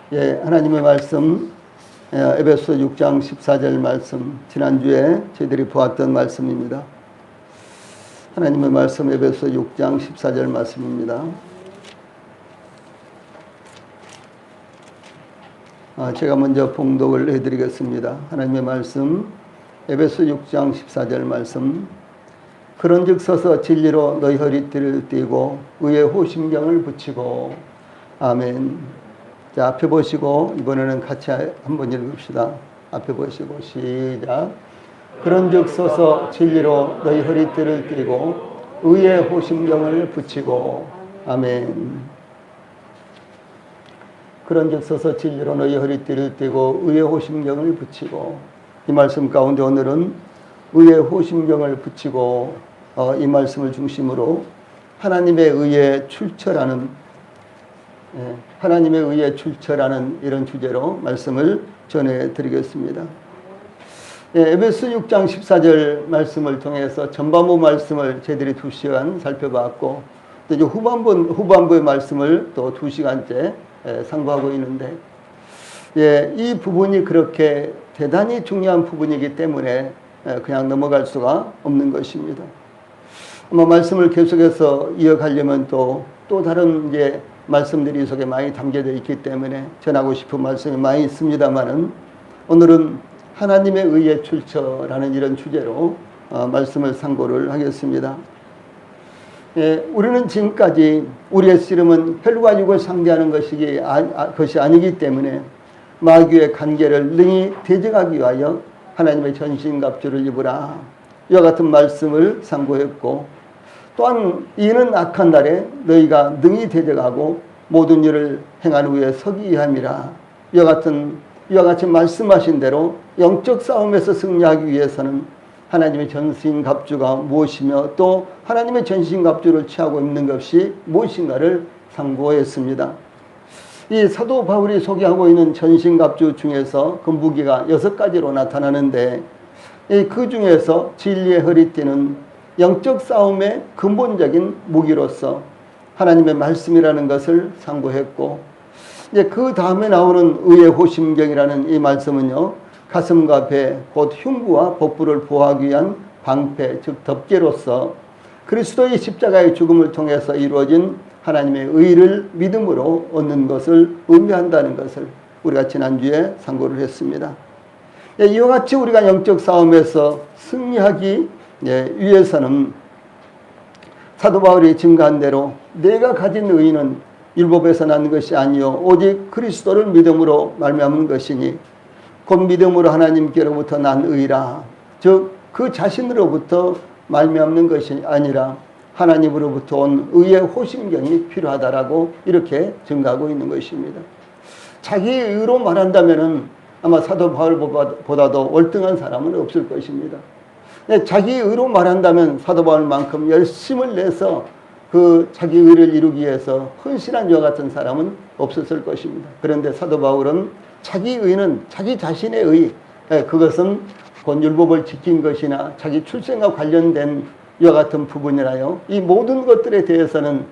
하나님의 말씀, 에베소 6장 14절 말씀, 지난주에 저희들이 보았던 말씀입니다. 하나님의 말씀, 에베소 6장 14절 말씀입니다. 제가 먼저 봉독을 해드리겠습니다. 하나님의 말씀, 에베소 6장 14절 말씀. 그런즉 서서 진리로 너희 허리띠를 띠고 의의 호심경을 붙이고. 아멘. 자, 앞에 보시고 이번에는 같이 한번 읽읍시다. 앞에 보시고 시작. 그런즉 서서 진리로 너희 허리띠를 띠고 의의 호심경을 붙이고. 아멘. 그런즉 서서 진리로 너희 허리띠를 띠고 의의 호심경을 붙이고. 이 말씀 가운데 오늘은 의의 호심경을 붙이고, 이 말씀을 중심으로 하나님의 의에 출처라는, 하나님의 의에 출처라는 이런 주제로 말씀을 전해드리겠습니다. 에베소 6장 14절 말씀을 통해서 전반부 말씀을 저희들이 2시간 살펴봤고, 또 이제 후반부의 말씀을 또 2시간째 상고하고 있는데, 이 부분이 그렇게 대단히 중요한 부분이기 때문에 그냥 넘어갈 수가 없는 것입니다. 아마 말씀을 계속해서 이어가려면 또 다른 이제 말씀들이 이 속에 많이 담겨져 있기 때문에 전하고 싶은 말씀이 많이 있습니다만은, 오늘은 하나님의 의의 출처라는 이런 주제로 말씀을 상고를 하겠습니다. 우리는 지금까지 우리의 씨름은 혈과 육을 상대하는 것이 아니기 때문에 마귀의 관계를 능히 대적하기 위하여 하나님의 전신갑주를 입으라, 이와 같은 말씀을 상고했고, 또한 이는 악한 날에 너희가 능히 대적하고 모든 일을 행한 후에 서기 위함이라, 이와 같이 말씀하신 대로 영적 싸움에서 승리하기 위해서는 하나님의 전신갑주가 무엇이며 또 하나님의 전신갑주를 취하고 있는 것이 무엇인가를 상고했습니다. 이 사도 바울이 소개하고 있는 전신갑주 중에서 그 무기가 6가지로 나타나는데, 그 중에서 진리의 허리띠는 영적 싸움의 근본적인 무기로서 하나님의 말씀이라는 것을 상고했고, 이제 그 다음에 나오는 의의 호심경이라는 이 말씀은요, 가슴과 배, 곧 흉부와 복부를 보호하기 위한 방패, 즉 덮개로서 그리스도의 십자가의 죽음을 통해서 이루어진 하나님의 의를 믿음으로 얻는 것을 의미한다는 것을 우리가 지난주에 상고를 했습니다. 이와 같이 우리가 영적 싸움에서 승리하기 위해서는 사도 바울이 증거한 대로 내가 가진 의는 율법에서 난 것이 아니요 오직 그리스도를 믿음으로 말미암은 것이니 곧 믿음으로 하나님께로부터 난 의라, 즉 그 자신으로부터 말미암는 것이 아니라 하나님으로부터 온 의의 호심경이 필요하다라고 이렇게 증거하고 있는 것입니다. 자기 의로 말한다면은 아마 사도 바울보다도 월등한 사람은 없을 것입니다. 자기 의로 말한다면 사도 바울만큼 열심을 내서 그 자기 의를 이루기 위해서 헌신한 이와 같은 사람은 없었을 것입니다. 그런데 사도 바울은 자기 의는 자기 자신의 의, 그것은 곧 율법을 지킨 것이나 자기 출생과 관련된 이와 같은 부분이라요, 이 모든 것들에 대해서는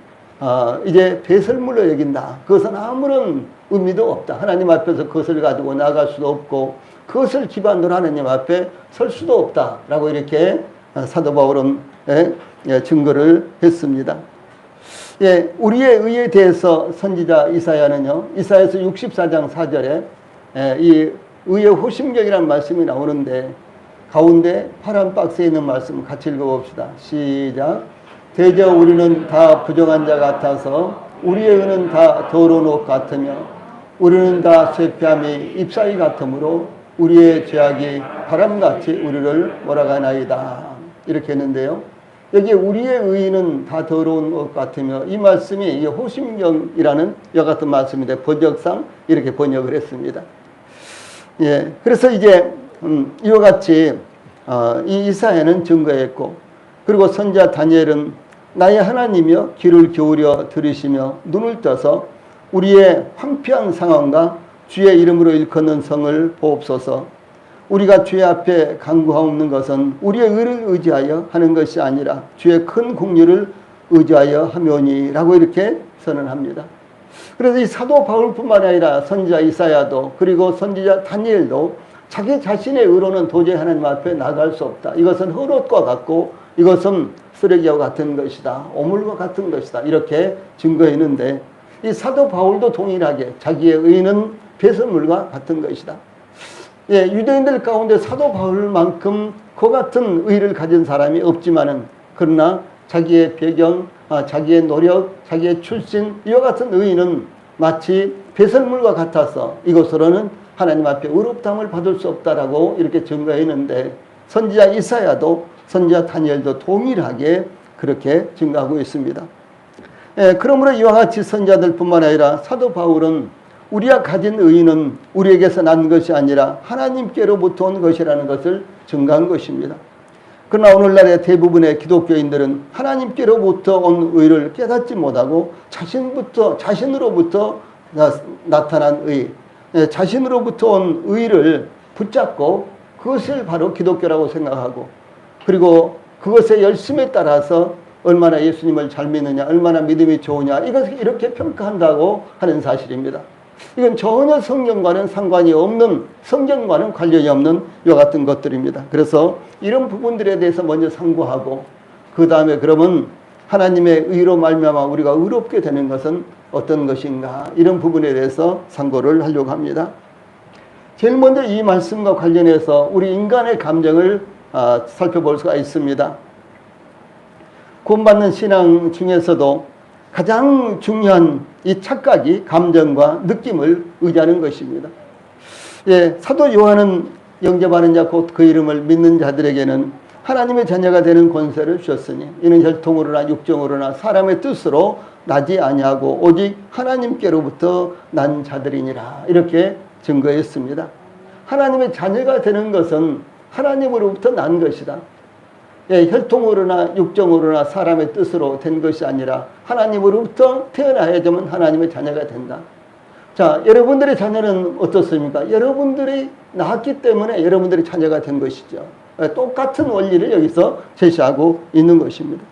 이제 배설물로 여긴다. 그것은 아무런 의미도 없다. 하나님 앞에서 그것을 가지고 나아갈 수도 없고 그것을 기반으로 하나님 앞에 설 수도 없다라고 이렇게 사도 바울은 증거를 했습니다. 우리의 의에 대해서 선지자 이사야는요, 이사야서 64장 4절에 이 의의 호심경이라는 말씀이 나오는데, 가운데 파란 박스에 있는 말씀 같이 읽어봅시다. 시작. 대저 우리는 다 부정한 자 같아서 우리의 의는 다 더러운 옷 같으며 우리는 다 쇠폐함이 잎사귀 같으므로 우리의 죄악이 바람같이 우리를 몰아가나이다, 이렇게 했는데요, 여기 우리의 의는 다 더러운 것 같으며, 이 말씀이 호심경이라는 이와 같은 말씀인데 번역상 이렇게 번역을 했습니다. 그래서 이제 이와 같이 이 이사야는 증거했고, 그리고 선지자 다니엘은 나의 하나님이여 귀를 기울여 들으시며 눈을 떠서 우리의 황폐한 상황과 주의 이름으로 일컫는 성을 보옵소서. 우리가 주의 앞에 간구하옵는 것은 우리의 의를 의지하여 하는 것이 아니라 주의 큰 공의를 의지하여 하며니라고 이렇게 선언합니다. 그래서 이 사도 바울뿐만 아니라 선지자 이사야도 그리고 선지자 다니엘도 자기 자신의 의로는 도저히 하나님 앞에 나갈 수 없다. 이것은 흙옷과 같고 이것은 쓰레기와 같은 것이다. 오물과 같은 것이다. 이렇게 증거했는데 이 사도 바울도 동일하게 자기의 의는 배설물과 같은 것이다. 예, 유대인들 가운데 사도 바울만큼 그 같은 의를 가진 사람이 없지만은 그러나 자기의 배경, 자기의 노력, 자기의 출신 이와 같은 의는 마치 배설물과 같아서 이것으로는 하나님 앞에 의롭다함을 받을 수 없다라고 이렇게 증거했는데 선지자 이사야도 선지자 다니엘도 동일하게 그렇게 증거하고 있습니다. 예, 그러므로 이와 같이 선지자들뿐만 아니라 사도 바울은 우리가 가진 의는 우리에게서 난 것이 아니라 하나님께로부터 온 것이라는 것을 증거한 것입니다. 그러나 오늘날의 대부분의 기독교인들은 하나님께로부터 온 의를 깨닫지 못하고 자신으로부터 나타난 의, 자신으로부터 온 의를 붙잡고 그것을 바로 기독교라고 생각하고 그리고 그것의 열심에 따라서 얼마나 예수님을 잘 믿느냐, 얼마나 믿음이 좋으냐 이것을 이렇게 평가한다고 하는 사실입니다. 이건 전혀 성경과는 상관이 없는, 성경과는 관련이 없는 이와 같은 것들입니다. 그래서 이런 부분들에 대해서 먼저 상고하고 그 다음에 그러면 하나님의 의로 말미암아 우리가 의롭게 되는 것은 어떤 것인가 이런 부분에 대해서 상고를 하려고 합니다. 제일 먼저 이 말씀과 관련해서 우리 인간의 감정을 살펴볼 수가 있습니다. 구원받는 신앙 중에서도 가장 중요한 이 착각이 감정과 느낌을 의지하는 것입니다. 예, 사도 요한은 영접하는 자 곧 그 이름을 믿는 자들에게는 하나님의 자녀가 되는 권세를 주셨으니 이는 혈통으로나 육정으로나 사람의 뜻으로 나지 아니하고 오직 하나님께로부터 난 자들이니라 이렇게 증거했습니다. 하나님의 자녀가 되는 것은 하나님으로부터 난 것이다. 예, 혈통으로나 육정으로나 사람의 뜻으로 된 것이 아니라 하나님으로부터 태어나야지만 하나님의 자녀가 된다. 자, 여러분들의 자녀는 어떻습니까? 여러분들이 낳았기 때문에 여러분들의 자녀가 된 것이죠. 예, 똑같은 원리를 여기서 제시하고 있는 것입니다.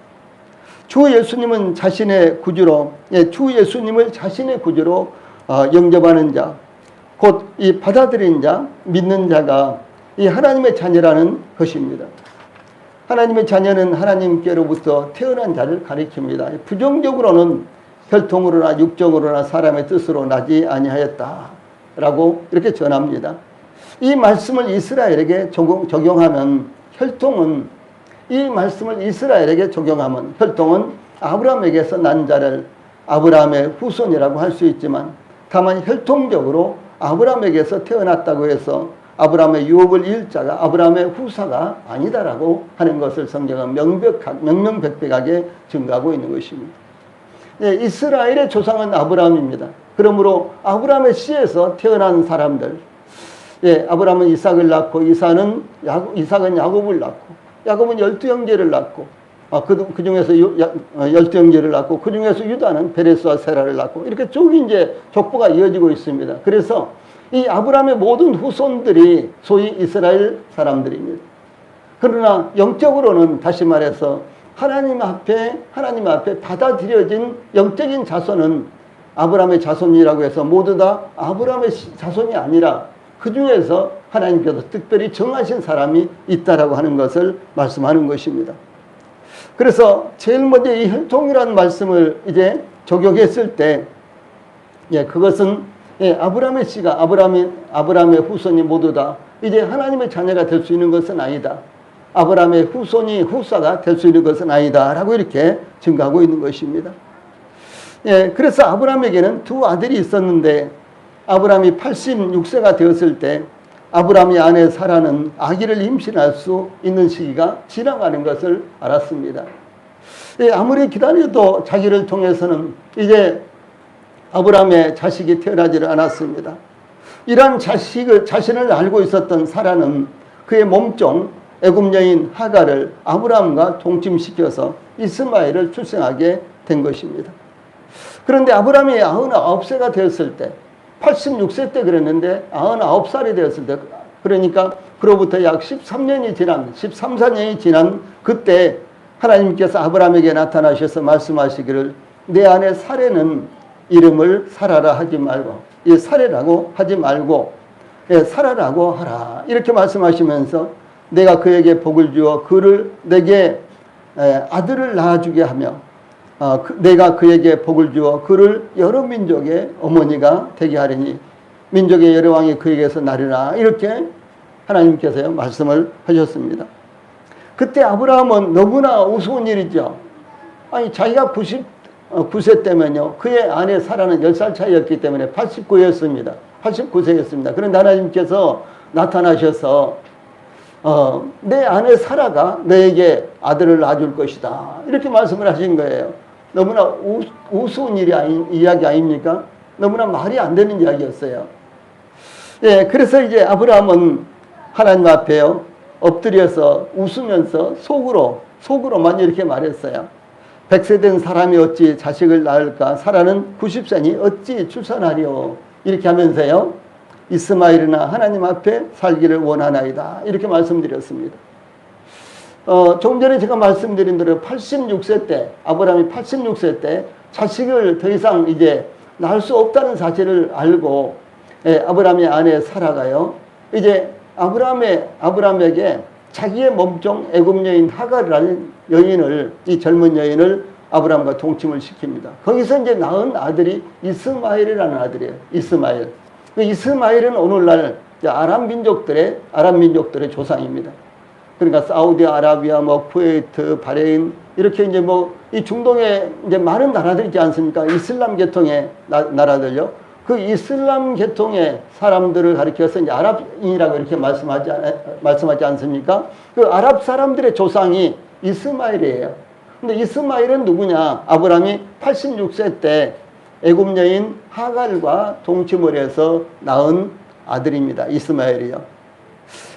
주 예수님은 자신의 구주로, 주 예수님을 자신의 구주로 영접하는 자, 곧 이 받아들인 자, 믿는 자가 이 하나님의 자녀라는 것입니다. 하나님의 자녀는 하나님께로부터 태어난 자를 가리킵니다. 부정적으로는 혈통으로나 육정으로나 사람의 뜻으로 나지 아니하였다라고 이렇게 전합니다. 이 말씀을 이스라엘에게 적용하면 혈통은 이 말씀을 이스라엘에게 적용하면 혈통은 아브라함에게서 난 자를 아브라함의 후손이라고 할 수 있지만 다만 혈통적으로 아브라함에게서 태어났다고 해서 아브라함의 유업을 이을 자가 아브라함의 후사가 아니다라고 하는 것을 성경은 명명백백하게 증거하고 있는 것입니다. 예, 이스라엘의 조상은 아브라함입니다. 그러므로 아브라함의 씨에서 태어난 사람들, 예, 아브라함은 이삭을 낳고 이삭은 야곱을 낳고 야곱은 12형제를 낳고 그 중에서 12형제를 낳고 그 중에서 유다는 베레스와 세라를 낳고 이렇게 쭉 이제 족보가 이어지고 있습니다. 그래서 이 아브라함의 모든 후손들이 소위 이스라엘 사람들입니다. 그러나 영적으로는 다시 말해서 하나님 앞에 받아들여진 영적인 자손은 아브라함의 자손이라고 해서 모두 다 아브라함의 자손이 아니라 그 중에서 하나님께서 특별히 정하신 사람이 있다라고 하는 것을 말씀하는 것입니다. 그래서 제일 먼저 이 혈통이라는 말씀을 이제 적용했을 때, 예, 그것은 예, 아브라함의 씨가 아브라함의 후손이 모두 다 이제 하나님의 자녀가 될 수 있는 것은 아니다. 아브라함의 후사가 될 수 있는 것은 아니다라고 이렇게 증거하고 있는 것입니다. 예, 그래서 아브라함에게는 두 아들이 있었는데 아브라함이 86세가 되었을 때 아브라함의 아내 사라는 아기를 임신할 수 있는 시기가 지나가는 것을 알았습니다. 예, 아무리 기다려도 자기를 통해서는 이제 아브라함의 자식이 태어나지를 않았습니다. 이러한 자신을 알고 있었던 사라는 그의 몸종 애굽 여인 하갈을 아브라함과 동침시켜서 이스마엘을 출생하게 된 것입니다. 그런데 아브라함이 99세가 되었을 때 86세 때 그랬는데 99살이 되었을 때 그러니까 그로부터 약 13년이 지난 14년이 지난 그때 하나님께서 아브라함에게 나타나셔서 말씀하시기를 내 아내 사레는 이름을 사라라 하지 말고, 이 사례라고 하지 말고, 사라라고 하라. 이렇게 말씀하시면서 내가 그에게 복을 주어 그를 내게 아들을 낳아주게 하며, 내가 그에게 복을 주어 그를 여러 민족의 어머니가 되게 하리니 민족의 여러 왕이 그에게서 나리라. 이렇게 하나님께서 말씀을 하셨습니다. 그때 아브라함은 너무나 우스운 일이죠. 아니 자기가 99세 때면요, 그의 아내 사라는 10살 차이였기 때문에 89였습니다. 89세였습니다. 그런데 하나님께서 나타나셔서 내 아내 사라가 너에게 아들을 낳아줄 것이다. 이렇게 말씀을 하신 거예요. 너무나 우스운 이야기 아닙니까? 너무나 말이 안 되는 이야기였어요. 예, 그래서 이제 아브라함은 하나님 앞에요, 엎드려서 웃으면서 속으로만 이렇게 말했어요. 100세 된 사람이 어찌 자식을 낳을까? 사라는 90세니 어찌 출산하리요? 이렇게 하면서요, 이스마엘이나 하나님 앞에 살기를 원하나이다. 이렇게 말씀드렸습니다. 조금 전에 제가 말씀드린 대로 86세 때, 아브라함이 86세 때 자식을 더 이상 이제 낳을 수 없다는 사실을 알고, 아브라함의 아내 사라가요, 이제 아브라함에게 자기의 몸종 애굽 여인 하갈이라는 여인을, 이 젊은 여인을 아브라함과 동침을 시킵니다. 거기서 이제 낳은 아들이 이스마엘이라는 아들이에요. 이스마엘. 그 이스마엘은 오늘날 아랍 민족들의 조상입니다. 그러니까 사우디아라비아, 쿠웨이트, 바레인, 이렇게 이제 이 중동에 이제 많은 나라들 있지 않습니까? 이슬람 계통의 나라들요. 그 이슬람 계통의 사람들을 가리켜서 이제 아랍인이라고 이렇게 말씀하지 않습니까? 그 아랍 사람들의 조상이 이스마엘이에요. 근데 이스마엘은 누구냐? 아브라함이 86세 때 애굽 여인 하갈과 동침을 해서 낳은 아들입니다. 이스마엘이요.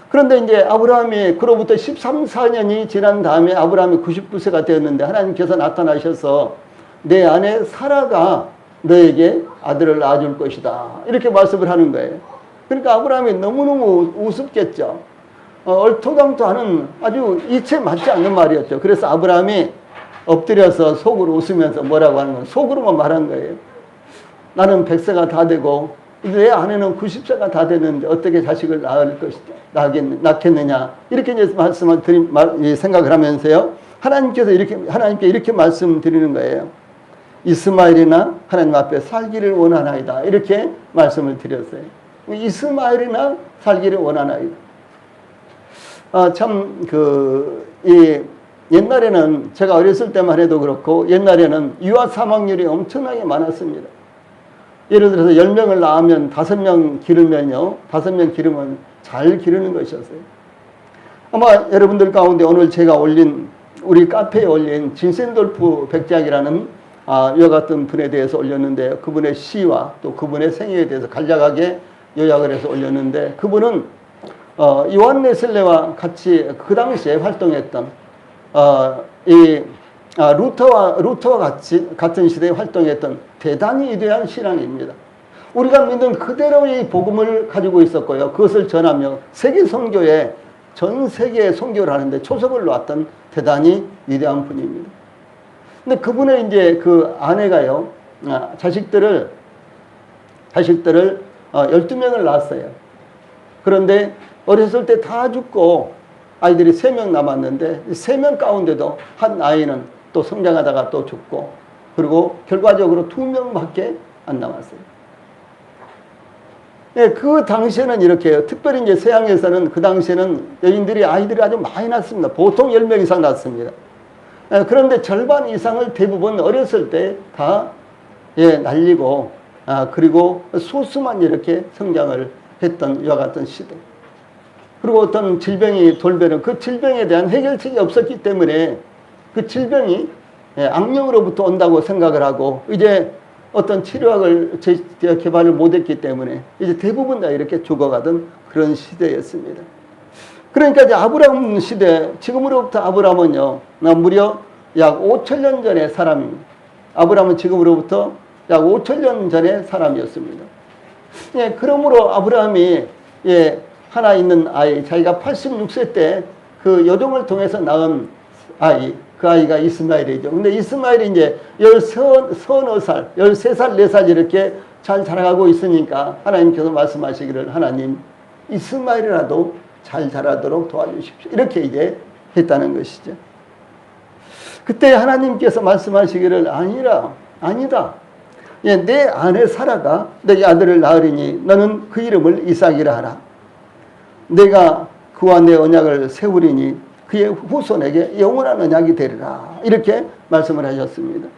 그런데 이제 아브라함이 그로부터 14년이 지난 다음에 아브라함이 99세가 되었는데 하나님께서 나타나셔서 내 아내 사라가 너에게 아들을 낳아줄 것이다. 이렇게 말씀을 하는 거예요. 그러니까 아브라함이 너무너무 우습겠죠. 얼토당토하는 아주 이치에 맞지 않는 말이었죠. 그래서 아브라함이 엎드려서 속으로 웃으면서 뭐라고 하는 건 속으로만 말한 거예요. 나는 100세가 다 되고 내 아내는 90세가 다 됐는데 어떻게 자식을 낳겠느냐. 이렇게 이제 생각을 하면서요, 하나님께 이렇게 말씀드리는 거예요. 이스마엘이나 하나님 앞에 살기를 원하나이다. 이렇게 말씀을 드렸어요. 이스마엘이나 살기를 원하나이다. 옛날에는 제가 어렸을 때만 해도 그렇고 옛날에는 유아 사망률이 엄청나게 많았습니다. 예를 들어서 10명을 낳으면 5명 기르면요, 5명 기르면 잘 기르는 것이었어요. 아마 여러분들 가운데 오늘 제가 우리 카페에 올린 진센돌프 백작이라는 이와 같은 분에 대해서 올렸는데, 그분의 시와 또 그분의 생애에 대해서 간략하게 요약을 해서 올렸는데, 그분은 요한 웨슬레와 같이 그 당시에 활동했던 루터와 같은 시대에 활동했던 대단히 위대한 신앙입니다. 우리가 믿는 그대로의 복음을 가지고 있었고요, 그것을 전하며 전 세계에 선교를 하는데 초석을 놓았던 대단히 위대한 분입니다. 근데 그분의 이제 그 아내가요, 자식들을 12명을 낳았어요. 그런데 어렸을 때 다 죽고 아이들이 3명 남았는데 3명 가운데도 한 아이는 또 성장하다가 또 죽고, 그리고 결과적으로 2명밖에 안 남았어요. 예, 그 당시에는 이렇게요. 특별히 이제 서양에서는 그 당시에는 아이들이 아주 많이 낳습니다. 보통 10명 이상 낳습니다. 그런데 절반 이상을 대부분 어렸을 때 다 날리고, 그리고 소수만 이렇게 성장을 했던 이와 같은 시대. 그리고 어떤 질병이 돌변은 그 질병에 대한 해결책이 없었기 때문에 그 질병이 악령으로부터 온다고 생각을 하고, 이제 어떤 치료학을 개발을 못했기 때문에 이제 대부분 다 이렇게 죽어가던 그런 시대였습니다. 그러니까 이제 아브라함 시대, 지금으로부터 아브라함은요, 무려 약 5천년 전의 사람입니다. 아브라함은 지금으로부터 약 5천년 전의 사람이었습니다. 그러므로 아브라함이 하나 있는 아이, 자기가 86세 때 그 여종을 통해서 낳은 아이, 그 아이가 이스마엘이죠. 근데 이스마엘이 이제 13살, 13살, 4살 이렇게 잘 자라가고 있으니까 하나님께서 말씀하시기를 하나님 이스마엘이라도 잘 자라도록 도와주십시오. 이렇게 이제 했다는 것이죠. 그때 하나님께서 말씀하시기를 아니다. 예, 내 아내 사라가 내 아들을 낳으리니 너는 그 이름을 이삭이라 하라. 내가 그와 내 언약을 세우리니 그의 후손에게 영원한 언약이 되리라. 이렇게 말씀을 하셨습니다.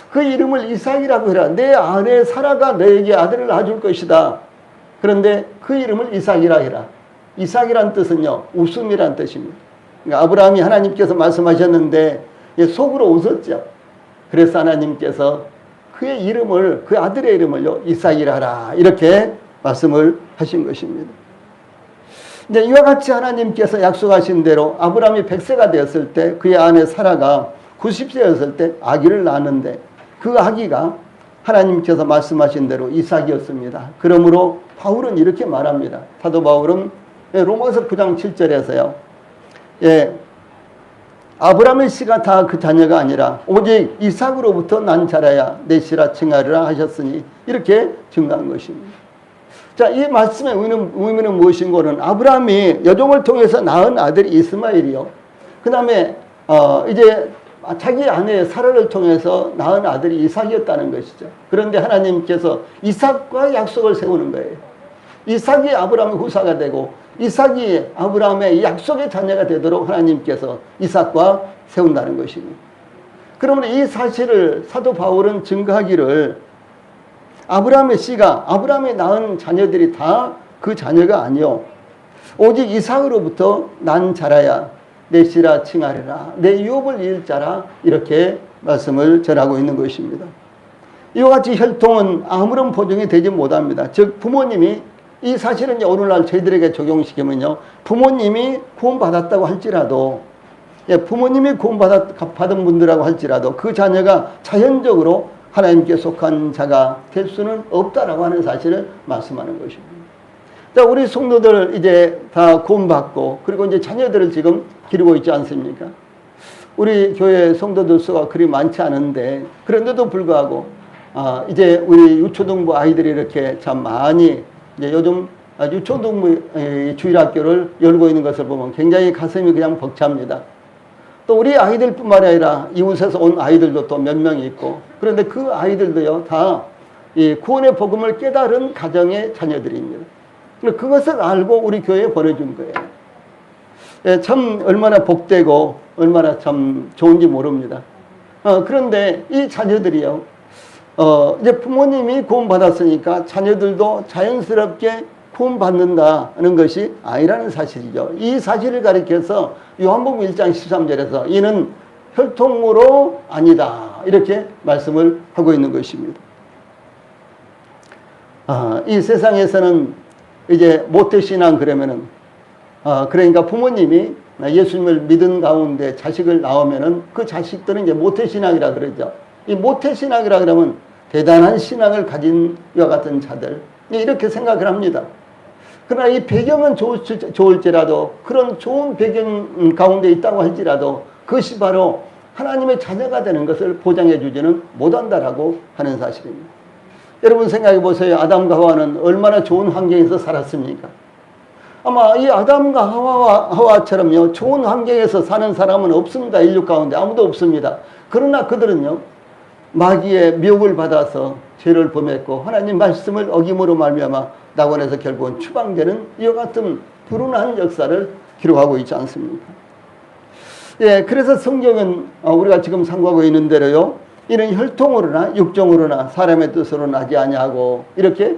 그 이름을 이삭이라고 해라. 내 아내 사라가 너에게 아들을 낳아줄 것이다. 그런데 그 이름을 이삭이라 해라. 이삭이란 뜻은요, 웃음이란 뜻입니다. 그러니까 아브라함이 하나님께서 말씀하셨는데 속으로 웃었죠. 그래서 하나님께서 그의 이름을, 그 아들의 이름을요, 이삭이라 하라. 이렇게 말씀을 하신 것입니다. 이제 이와 같이 하나님께서 약속하신 대로 아브라함이 100세가 되었을 때 그의 아내 사라가 90세였을 때 아기를 낳았는데 그 아기가 하나님께서 말씀하신 대로 이삭이었습니다. 그러므로 바울은 이렇게 말합니다. 사도 바울은 로마서 9장 7절에서요. 예, 아브라함의 씨가 다 그 자녀가 아니라 오직 이삭으로부터 난 자라야 내 씨라 칭하리라 하셨으니 이렇게 증거한 것입니다. 자, 이 말씀의 의미는 무엇인고는 아브라함이 여종을 통해서 낳은 아들이 이스마엘이요. 그 다음에 이제 자기 아내 사라를 통해서 낳은 아들이 이삭이었다는 것이죠. 그런데 하나님께서 이삭과 약속을 세우는 거예요. 이삭이 아브라함의 후사가 되고 이삭이 아브라함의 약속의 자녀가 되도록 하나님께서 이삭과 세운다는 것입니다. 그러면 이 사실을 사도 바울은 증거하기를 아브라함의 씨가 아브라함이 낳은 자녀들이 다 그 자녀가 아니요 오직 이삭으로부터 난 자라야 내 씨라 칭하리라 내 유업을 이을 자라 이렇게 말씀을 전하고 있는 것입니다. 이와 같이 혈통은 아무런 보증이 되지 못합니다. 즉 부모님이 이 사실은 오늘날 저희들에게 적용시키면요 부모님이 구원받았다고 할지라도 부모님이 구원받은 분들하고 할지라도 그 자녀가 자연적으로 하나님께 속한 자가 될 수는 없다라고 하는 사실을 말씀하는 것입니다. 자, 우리 성도들 이제 다 구원받고 그리고 이제 자녀들을 지금 기르고 있지 않습니까? 우리 교회 성도들 수가 그리 많지 않은데 그런데도 불구하고 이제 우리 유초등부 아이들이 이렇게 참 많이 이제 요즘 유초등부 주일학교를 열고 있는 것을 보면 굉장히 가슴이 그냥 벅찹니다. 또 우리 아이들뿐만 아니라 이웃에서 온 아이들도 또 몇 명이 있고 그런데 그 아이들도요 다 이 구원의 복음을 깨달은 가정의 자녀들입니다. 그것을 알고 우리 교회에 보내준 거예요. 예, 참 얼마나 복되고 얼마나 참 좋은지 모릅니다. 그런데 이 자녀들이요 이제 부모님이 구원받았으니까 자녀들도 자연스럽게 구원받는다는 것이 아니라는 사실이죠. 이 사실을 가리켜서 요한복음 1장 13절에서 이는 혈통으로 아니다 이렇게 말씀을 하고 있는 것입니다. 이 세상에서는 이제 모태신앙 그러면은 그러니까 부모님이 예수님을 믿은 가운데 자식을 낳으면은 그 자식들은 이제 모태신앙이라 그러죠. 이 모태신앙이라 그러면 대단한 신앙을 가진 이와 같은 자들 이렇게 생각을 합니다. 그러나 이 배경은 좋을지라도 그런 좋은 배경 가운데 있다고 할지라도 그것이 바로 하나님의 자녀가 되는 것을 보장해 주지는 못한다라고 하는 사실입니다. 여러분 생각해 보세요. 아담과 하와는 얼마나 좋은 환경에서 살았습니까? 아마 이 아담과 하와처럼요 좋은 환경에서 사는 사람은 없습니다. 인류 가운데 아무도 없습니다. 그러나 그들은요 마귀의 미혹을 받아서 죄를 범했고 하나님 말씀을 어김으로 말미암아 낙원에서 결국은 추방되는 이와 같은 불운한 역사를 기록하고 있지 않습니까? 예, 그래서 성경은 우리가 지금 상고하고 있는 대로요 이는 혈통으로나 육정으로나 사람의 뜻으로 나지 아니하고 이렇게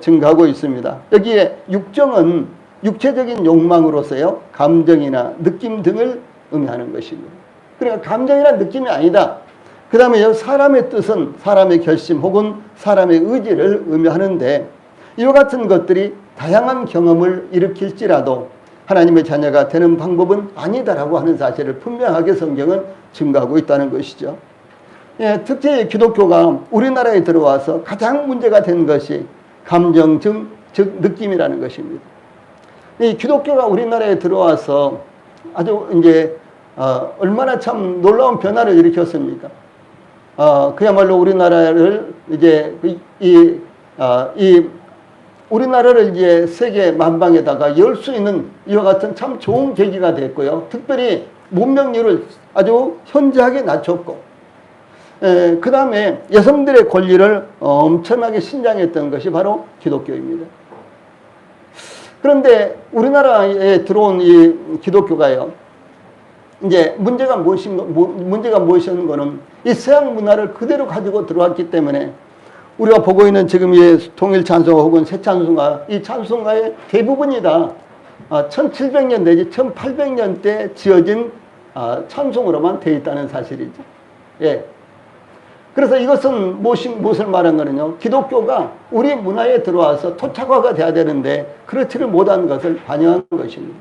증거하고 있습니다. 여기에 육정은 육체적인 욕망으로서요 감정이나 느낌 등을 의미하는 것입니다. 그러니까 감정이나 느낌이 아니다. 그 다음에 사람의 뜻은 사람의 결심 혹은 사람의 의지를 의미하는데 이와 같은 것들이 다양한 경험을 일으킬지라도 하나님의 자녀가 되는 방법은 아니다라고 하는 사실을 분명하게 성경은 증거하고 있다는 것이죠. 예, 특히 기독교가 우리나라에 들어와서 가장 문제가 된 것이 감정, 즉 느낌이라는 것입니다. 이 기독교가 우리나라에 들어와서 아주 이제 얼마나 참 놀라운 변화를 일으켰습니까? 그야말로 우리나라를 이제 우리나라를 이제 세계 만방에다가 열 수 있는 이와 같은 참 좋은 계기가 됐고요. 특별히 문명률을 아주 현저하게 낮췄고, 그 다음에 여성들의 권리를 엄청나게 신장했던 것이 바로 기독교입니다. 그런데 우리나라에 들어온 이 기독교가요, 이제 문제가 무엇이었는 거는 이 서양 문화를 그대로 가지고 들어왔기 때문에 우리가 보고 있는 지금 이 통일 찬송가 혹은 새 찬송가, 이 찬송가의 대부분이 다 1700년 내지 1800년대 지어진 찬송으로만 되어 있다는 사실이죠. 예. 그래서 이것은 무엇을 말한 거는요, 기독교가 우리 문화에 들어와서 토착화가 돼야 되는데 그렇지를 못한 것을 반영한 것입니다.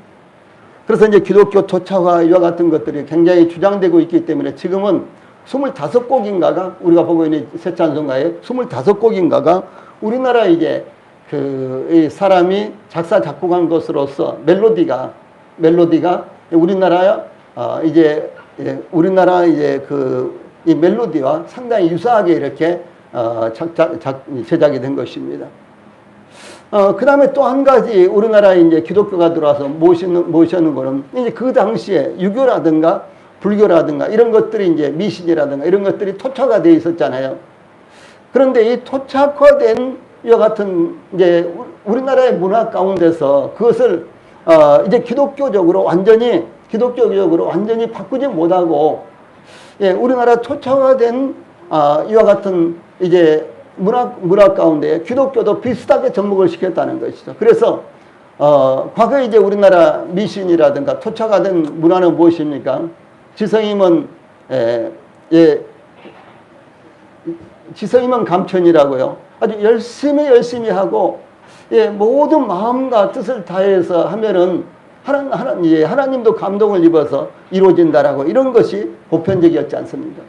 그래서 이제 기독교 토착화 이와 같은 것들이 굉장히 주장되고 있기 때문에 지금은 25곡인가가 우리가 보고 있는 새 찬송가에 25곡인가가 우리나라 이제 이 사람이 작사 작곡한 것으로서 멜로디가 우리나라 이 멜로디와 상당히 유사하게 이렇게 제작이 된 것입니다. 그 다음에 또 한 가지 우리나라에 이제 기독교가 들어와서 모시는 거는 이제 그 당시에 유교라든가 불교라든가 이런 것들이 이제 미신이라든가 이런 것들이 토착화 되어 있었잖아요. 그런데 이 토착화된 이와 같은 이제 우리나라의 문화 가운데서 그것을 이제 기독교적으로 완전히 바꾸지 못하고, 예, 우리나라 토착화된 이와 같은 이제 문화 가운데 기독교도 비슷하게 접목을 시켰다는 것이죠. 그래서 과거에 이제 우리나라 미신이라든가 토착화된 문화는 무엇입니까? 지성임은 감천이라고요. 아주 열심히 하고, 예, 모든 마음과 뜻을 다해서 하면은 하나님도 감동을 입어서 이루어진다라고, 이런 것이 보편적이었지 않습니까?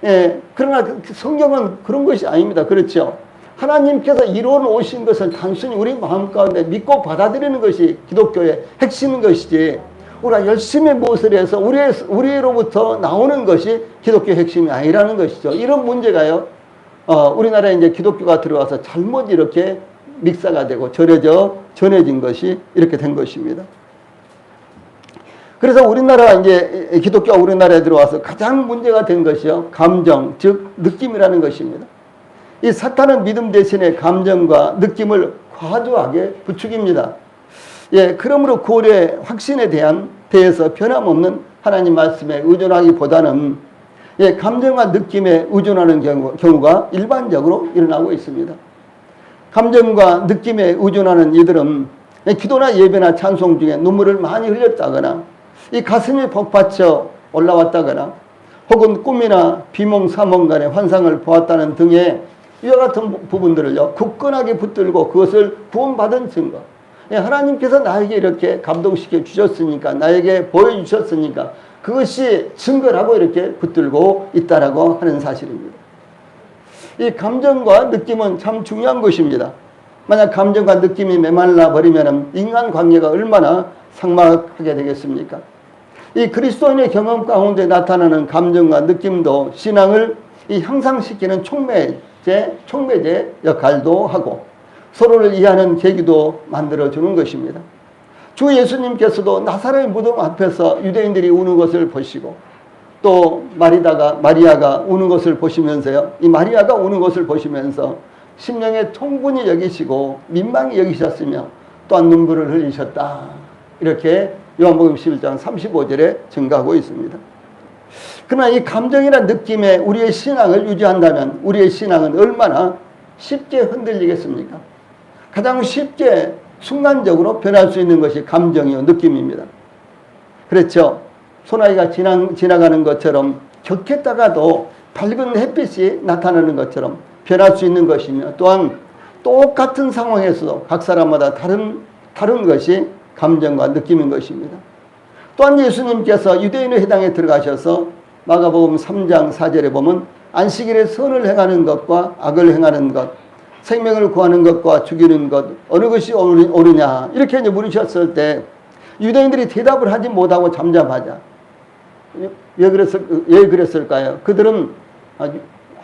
예, 그러나 성경은 그런 것이 아닙니다. 그렇죠? 하나님께서 이루어 오신 것을 단순히 우리 마음 가운데 믿고 받아들이는 것이 기독교의 핵심인 것이지, 우리가 열심히 무엇을 해서 우리로부터 나오는 것이 기독교의 핵심이 아니라는 것이죠. 이런 문제가요, 우리나라에 이제 기독교가 들어와서 잘못 이렇게 믹사가 되고 전해진 것이 이렇게 된 것입니다. 그래서 기독교가 우리나라에 들어와서 가장 문제가 된 것이요, 감정, 즉 느낌이라는 것입니다. 이 사탄은 믿음 대신에 감정과 느낌을 과도하게 부추깁니다. 예, 그러므로 구원의 확신에 대해서 변함없는 하나님 말씀에 의존하기보다는, 예, 감정과 느낌에 의존하는 경우가 일반적으로 일어나고 있습니다. 감정과 느낌에 의존하는 이들은 기도나 예배나 찬송 중에 눈물을 많이 흘렸다거나, 이 가슴이 벅받쳐 올라왔다거나, 혹은 꿈이나 비몽사몽 간의 환상을 보았다는 등의 이와 같은 부분들을요, 굳건하게 붙들고 그것을 구원받은 증거, 하나님께서 나에게 이렇게 감동시켜 주셨으니까, 나에게 보여주셨으니까 그것이 증거라고 이렇게 붙들고 있다라고 하는 사실입니다. 이 감정과 느낌은 참 중요한 것입니다. 만약 감정과 느낌이 메말라 버리면 인간 관계가 얼마나 삭막하게 되겠습니까? 이 그리스도인의 경험 가운데 나타나는 감정과 느낌도 신앙을 향상시키는 촉매제 역할도 하고 서로를 이해하는 계기도 만들어주는 것입니다. 주 예수님께서도 나사렛 무덤 앞에서 유대인들이 우는 것을 보시고, 또 마리아가 우는 것을 보시면서요, 이 마리아가 우는 것을 보시면서 심령의 통분이 여기시고 민망히 여기셨으며 또한 눈물을 흘리셨다, 이렇게 요한복음 11장 35절에 증가하고 있습니다. 그러나 이 감정이나 느낌에 우리의 신앙을 유지한다면 우리의 신앙은 얼마나 쉽게 흔들리겠습니까? 가장 쉽게 순간적으로 변할 수 있는 것이 감정이요, 느낌입니다. 그렇죠? 소나기가 지나가는 것처럼 격했다가도 밝은 햇빛이 나타나는 것처럼 변할 수 있는 것이며, 또한 똑같은 상황에서도 각 사람마다 다른 것이 감정과 느낌인 것입니다. 또한 예수님께서 유대인의 회당에 들어가셔서 마가복음 3장 4절에 보면 안식일에 선을 행하는 것과 악을 행하는 것, 생명을 구하는 것과 죽이는 것, 어느 것이 옳으냐, 이렇게 이제 물으셨을 때 유대인들이 대답을 하지 못하고 잠잠하자 왜 그랬을까요? 그들은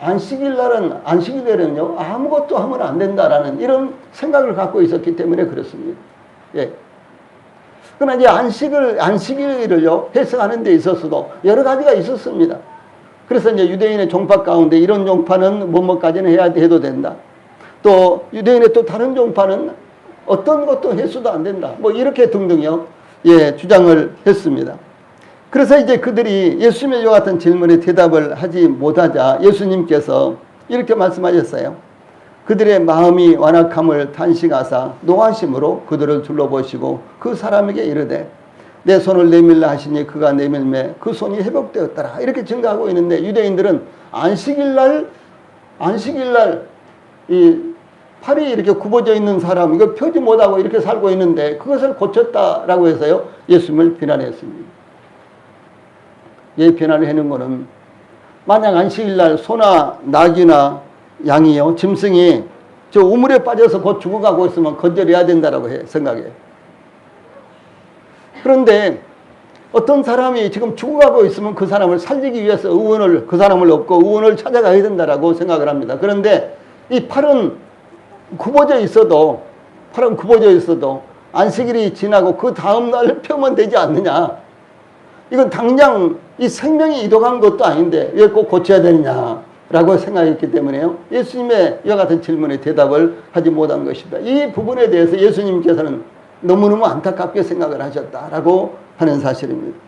안식일에는요, 아무것도 하면 안 된다라는 이런 생각을 갖고 있었기 때문에 그렇습니다. 예. 그러나 이제 안식일을요, 해석하는 데 있어서도 여러 가지가 있었습니다. 그래서 이제 유대인의 종파 가운데 이런 종파는 뭐뭐까지는 해도 된다. 또 유대인의 또 다른 종파는 어떤 것도 해서도 안 된다. 뭐 이렇게 등등요, 예, 주장을 했습니다. 그래서 이제 그들이 예수님의 이와 같은 질문에 대답을 하지 못하자 예수님께서 이렇게 말씀하셨어요. 그들의 마음이 완악함을 탄식하사 노하심으로 그들을 둘러보시고 그 사람에게 이르되 내 손을 내밀라 하시니 그가 내밀매 그 손이 회복되었더라. 이렇게 증가하고 있는데 유대인들은 안식일날 이 팔이 이렇게 굽어져 있는 사람 이거 펴지 못하고 이렇게 살고 있는데 그것을 고쳤다라고 해서요 예수님을 비난했습니다. 예, 비난을 해는 거는 만약 안식일날 소나 낙이나 양이요 짐승이 저 우물에 빠져서 곧 죽어가고 있으면 건져내야 된다라고 생각해요. 그런데 어떤 사람이 지금 죽어가고 있으면 그 사람을 살리기 위해서 그 사람을 얻고 의원을 찾아가야 된다라고 생각을 합니다. 그런데 이 팔은 굽어져 있어도 안식일이 지나고 그 다음날 펴면 되지 않느냐. 이건 당장 이 생명이 이동한 것도 아닌데 왜 꼭 고쳐야 되느냐라고 생각했기 때문에요. 예수님의 이와 같은 질문에 대답을 하지 못한 것입니다. 이 부분에 대해서 예수님께서는 너무너무 안타깝게 생각을 하셨다라고 하는 사실입니다.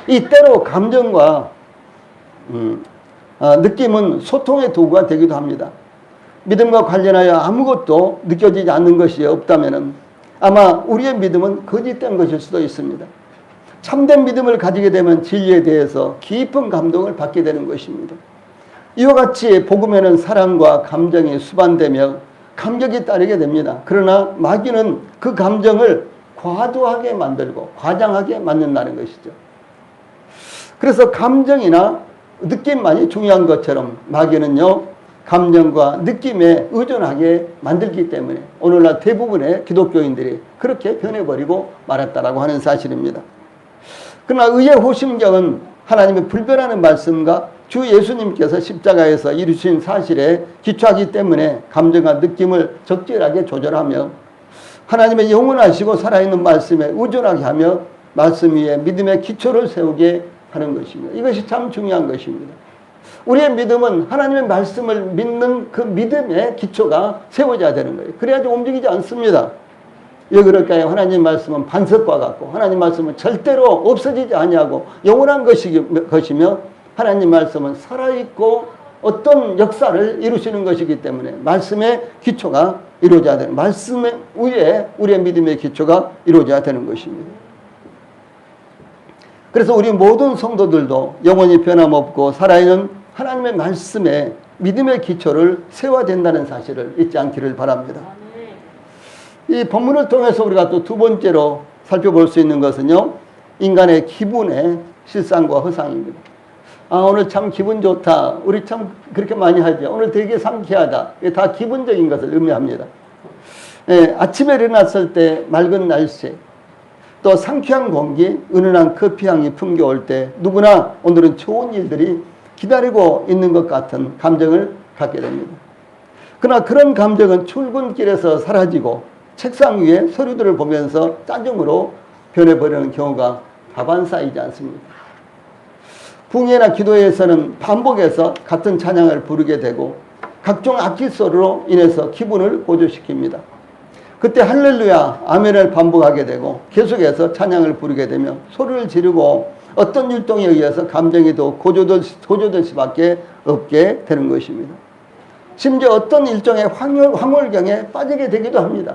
이때로 감정과 느낌은 소통의 도구가 되기도 합니다. 믿음과 관련하여 아무것도 느껴지지 않는 것이 없다면 아마 우리의 믿음은 거짓된 것일 수도 있습니다. 참된 믿음을 가지게 되면 진리에 대해서 깊은 감동을 받게 되는 것입니다. 이와 같이 복음에는 사랑과 감정이 수반되며 감격이 따르게 됩니다. 그러나 마귀는 그 감정을 과도하게 만들고 과장하게 만든다는 것이죠. 그래서 감정이나 느낌만이 중요한 것처럼 마귀는요 감정과 느낌에 의존하게 만들기 때문에 오늘날 대부분의 기독교인들이 그렇게 변해버리고 말았다라고 하는 사실입니다. 그러나 의의 호심경은 하나님의 불변하는 말씀과 주 예수님께서 십자가에서 이루신 사실에 기초하기 때문에 감정과 느낌을 적절하게 조절하며 하나님의 영원하시고 살아있는 말씀에 의존하게 하며 말씀 위에 믿음의 기초를 세우게 하는 것입니다. 이것이 참 중요한 것입니다. 우리의 믿음은 하나님의 말씀을 믿는 그 믿음의 기초가 세워져야 되는 거예요. 그래야지 움직이지 않습니다. 왜 그럴까요? 하나님 말씀은 반석과 같고 하나님 말씀은 절대로 없어지지 아니하고 영원한 것이며 하나님 말씀은 살아있고 어떤 역사를 이루시는 것이기 때문에 말씀의 기초가 이루어져야 되는 말씀 위에 우리의 믿음의 기초가 이루어져야 되는 것입니다. 그래서 우리 모든 성도들도 영원히 변함없고 살아있는 하나님의 말씀에 믿음의 기초를 세워야 된다는 사실을 잊지 않기를 바랍니다. 이 본문을 통해서 우리가 또 두 번째로 살펴볼 수 있는 것은요, 인간의 기분의 실상과 허상입니다. 아, 오늘 참 기분 좋다. 우리 참 그렇게 많이 하죠. 오늘 되게 상쾌하다. 이게 다 기분적인 것을 의미합니다. 예, 아침에 일어났을 때 맑은 날씨, 또 상쾌한 공기, 은은한 커피향이 풍겨올 때 누구나 오늘은 좋은 일들이 기다리고 있는 것 같은 감정을 갖게 됩니다. 그러나 그런 감정은 출근길에서 사라지고 책상 위에 서류들을 보면서 짜증으로 변해버리는 경우가 다반사이지 않습니까? 붕해나 기도회에서는 반복해서 같은 찬양을 부르게 되고 각종 악기 소리로 인해서 기분을 고조시킵니다. 그때 할렐루야, 아멘을 반복하게 되고 계속해서 찬양을 부르게 되며 소리를 지르고 어떤 율동에 의해서 감정이 더 고조될 수밖에 없게 되는 것입니다. 심지어 어떤 일종의 황홀경에 빠지게 되기도 합니다.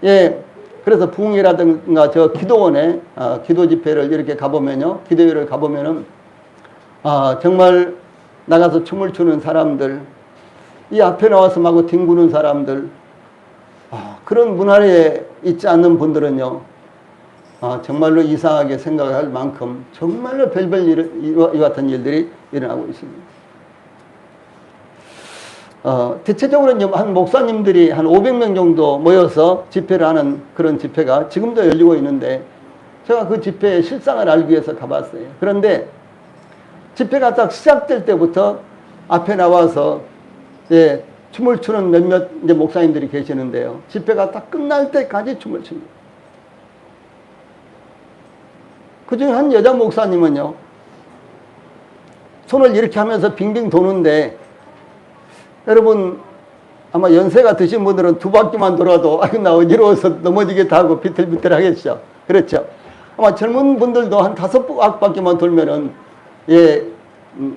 예, 그래서 부흥회라든가 저 기도원에 기도 집회를 이렇게 가보면요, 기도회를 가보면은 정말 나가서 춤을 추는 사람들, 이 앞에 나와서 마구 뒹구는 사람들, 그런 문화에 있지 않는 분들은요, 정말로 이상하게 생각할 만큼 정말로 별별 이와 같은 일들이 일어나고 있습니다. 대체적으로 한 목사님들이 한 500명 정도 모여서 집회를 하는 그런 집회가 지금도 열리고 있는데 제가 그 집회의 실상을 알기 위해서 가봤어요. 그런데 집회가 딱 시작될 때부터 앞에 나와서 예, 춤을 추는 몇몇 이제 목사님들이 계시는데요. 집회가 딱 끝날 때까지 춤을 춥니다. 그중에 한 여자 목사님은요, 손을 이렇게 하면서 빙빙 도는데, 여러분 아마 연세가 드신 분들은 두 바퀴만 돌아도 아이고 나 어지러워서 넘어지겠다 하고 비틀비틀 하겠죠. 그렇죠. 아마 젊은 분들도 한 5바퀴만 돌면은 예,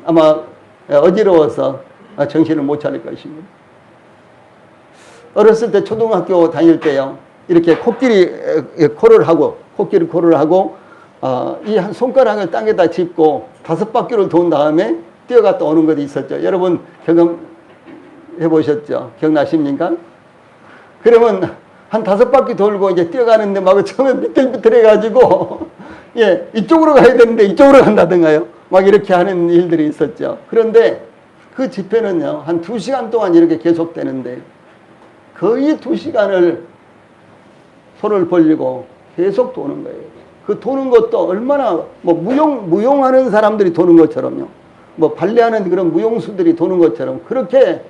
아마 어지러워서 정신을 못 차릴 것입니다. 어렸을 때 초등학교 다닐 때요, 이렇게 코끼리 코를 하고 이 한 손가락을 땅에다 짚고 5바퀴를 돈 다음에 뛰어갔다 오는 것이 있었죠. 여러분 경험해 보셨죠? 기억나십니까? 그러면 한 5바퀴 돌고 이제 뛰어가는데 막 처음에 비틀비틀해 가지고 예, 이쪽으로 가야 되는데 이쪽으로 간다든가요. 막 이렇게 하는 일들이 있었죠. 그런데 그 집회는요, 한 2시간 동안 이렇게 계속되는데 거의 2시간을 손을 벌리고 계속 도는 거예요. 그 도는 것도 얼마나 뭐 무용하는 사람들이 도는 것처럼요, 뭐 발레하는 그런 무용수들이 도는 것처럼 그렇게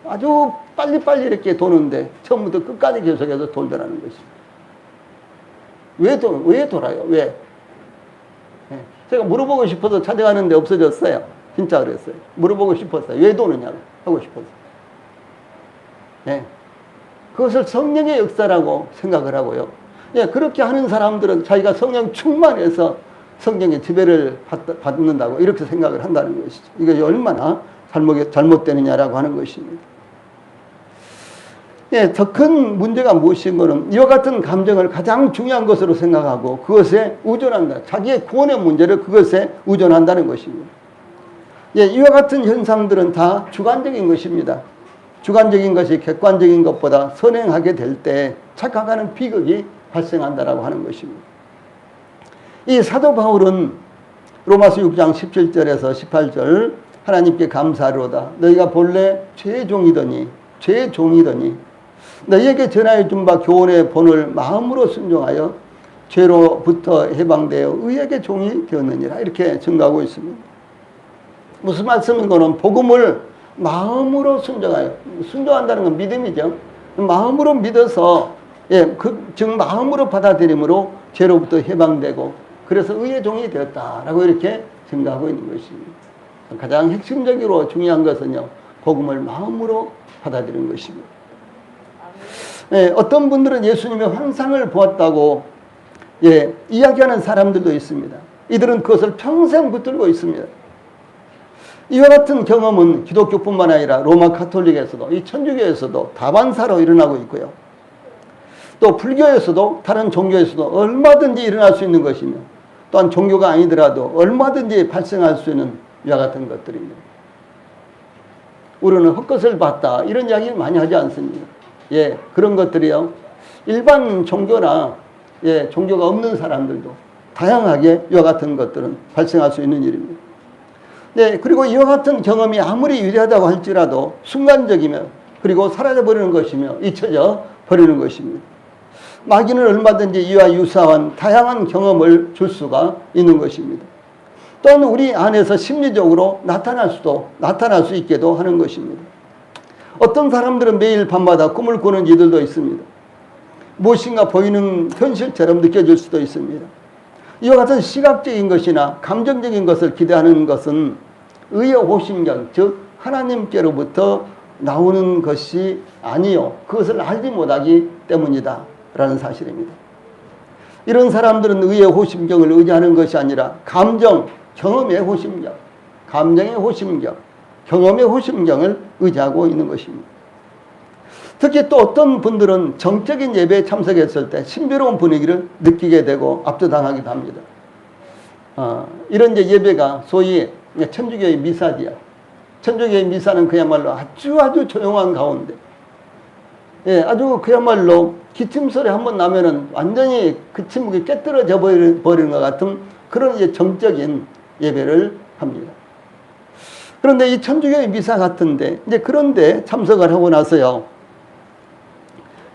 아주 빨리빨리 이렇게 도는데 처음부터 끝까지 계속해서 돌더라는 것입니다. 왜 돌아요? 왜? 네. 제가 물어보고 싶어서 찾아가는데 없어졌어요. 진짜 그랬어요. 물어보고 싶었어요. 왜 도느냐고 하고 싶었어요. 네. 그것을 성령의 역사라고 생각을 하고요. 예, 그렇게 하는 사람들은 자기가 성령 충만해서 성령의 지배를 받는다고 이렇게 생각을 한다는 것이죠. 이것이 얼마나 잘못되느냐라고 하는 것입니다. 예, 더 큰 문제가 무엇인 거는 이와 같은 감정을 가장 중요한 것으로 생각하고 그것에 의존한다. 자기의 구원의 문제를 그것에 의존한다는 것입니다. 예, 이와 같은 현상들은 다 주관적인 것입니다. 주관적인 것이 객관적인 것보다 선행하게 될 때 착각하는 비극이 발생한다라고 하는 것입니다. 이 사도 바울은 로마서 6장 17절에서 18절 하나님께 감사하로다. 너희가 본래 죄의 종이더니 너희에게 전하여 준 바 교훈의 본을 마음으로 순종하여 죄로부터 해방되어 의에게 종이 되었느니라. 이렇게 증거하고 있습니다. 무슨 말씀인 거는 복음을 마음으로 순종한다는 건 믿음이죠. 마음으로 믿어서 예, 즉 마음으로 받아들임으로 죄로부터 해방되고 그래서 의의 종이 되었다라고 이렇게 증거하고 있는 것입니다. 가장 핵심적으로 중요한 것은요, 복음을 마음으로 받아들이는 것입니다. 예, 어떤 분들은 예수님의 환상을 보았다고 예, 이야기하는 사람들도 있습니다. 이들은 그것을 평생 붙들고 있습니다. 이와 같은 경험은 기독교뿐만 아니라 로마 가톨릭에서도 이 천주교에서도 다반사로 일어나고 있고요. 또 불교에서도 다른 종교에서도 얼마든지 일어날 수 있는 것이며 또한 종교가 아니더라도 얼마든지 발생할 수 있는 이와 같은 것들입니다. 우리는 헛것을 봤다 이런 이야기를 많이 하지 않습니다. 예, 그런 것들이요, 일반 종교나 예, 종교가 없는 사람들도 다양하게 이와 같은 것들은 발생할 수 있는 일입니다. 네, 그리고 이와 같은 경험이 아무리 위대하다고 할지라도 순간적이며 그리고 사라져버리는 것이며 잊혀져 버리는 것입니다. 마귀는 얼마든지 이와 유사한 다양한 경험을 줄 수가 있는 것입니다. 또한 우리 안에서 심리적으로 나타날 수 있게도 하는 것입니다. 어떤 사람들은 매일 밤마다 꿈을 꾸는 이들도 있습니다. 무엇인가 보이는 현실처럼 느껴질 수도 있습니다. 이와 같은 시각적인 것이나 감정적인 것을 기대하는 것은 의의 호심경, 즉 하나님께로부터 나오는 것이 아니요, 그것을 알지 못하기 때문이다 라는 사실입니다. 이런 사람들은 의의 호심경을 의지하는 것이 아니라 감정, 경험의 호심경, 감정의 호심경, 경험의 호심경을 의지하고 있는 것입니다. 특히 또 어떤 분들은 정적인 예배에 참석했을 때 신비로운 분위기를 느끼게 되고 압도당하기도 합니다. 이런 이제 예배가 소위 천주교의 미사지요. 천주교의 미사는 그야말로 아주 조용한 가운데, 예, 아주 그야말로 기침소리 한번 나면은 완전히 그 침묵이 깨뜨려져 버리는 것 같은 그런 이제 정적인 예배를 합니다. 그런데 이 천주교의 미사 같은데, 이제 그런데 참석을 하고 나서요,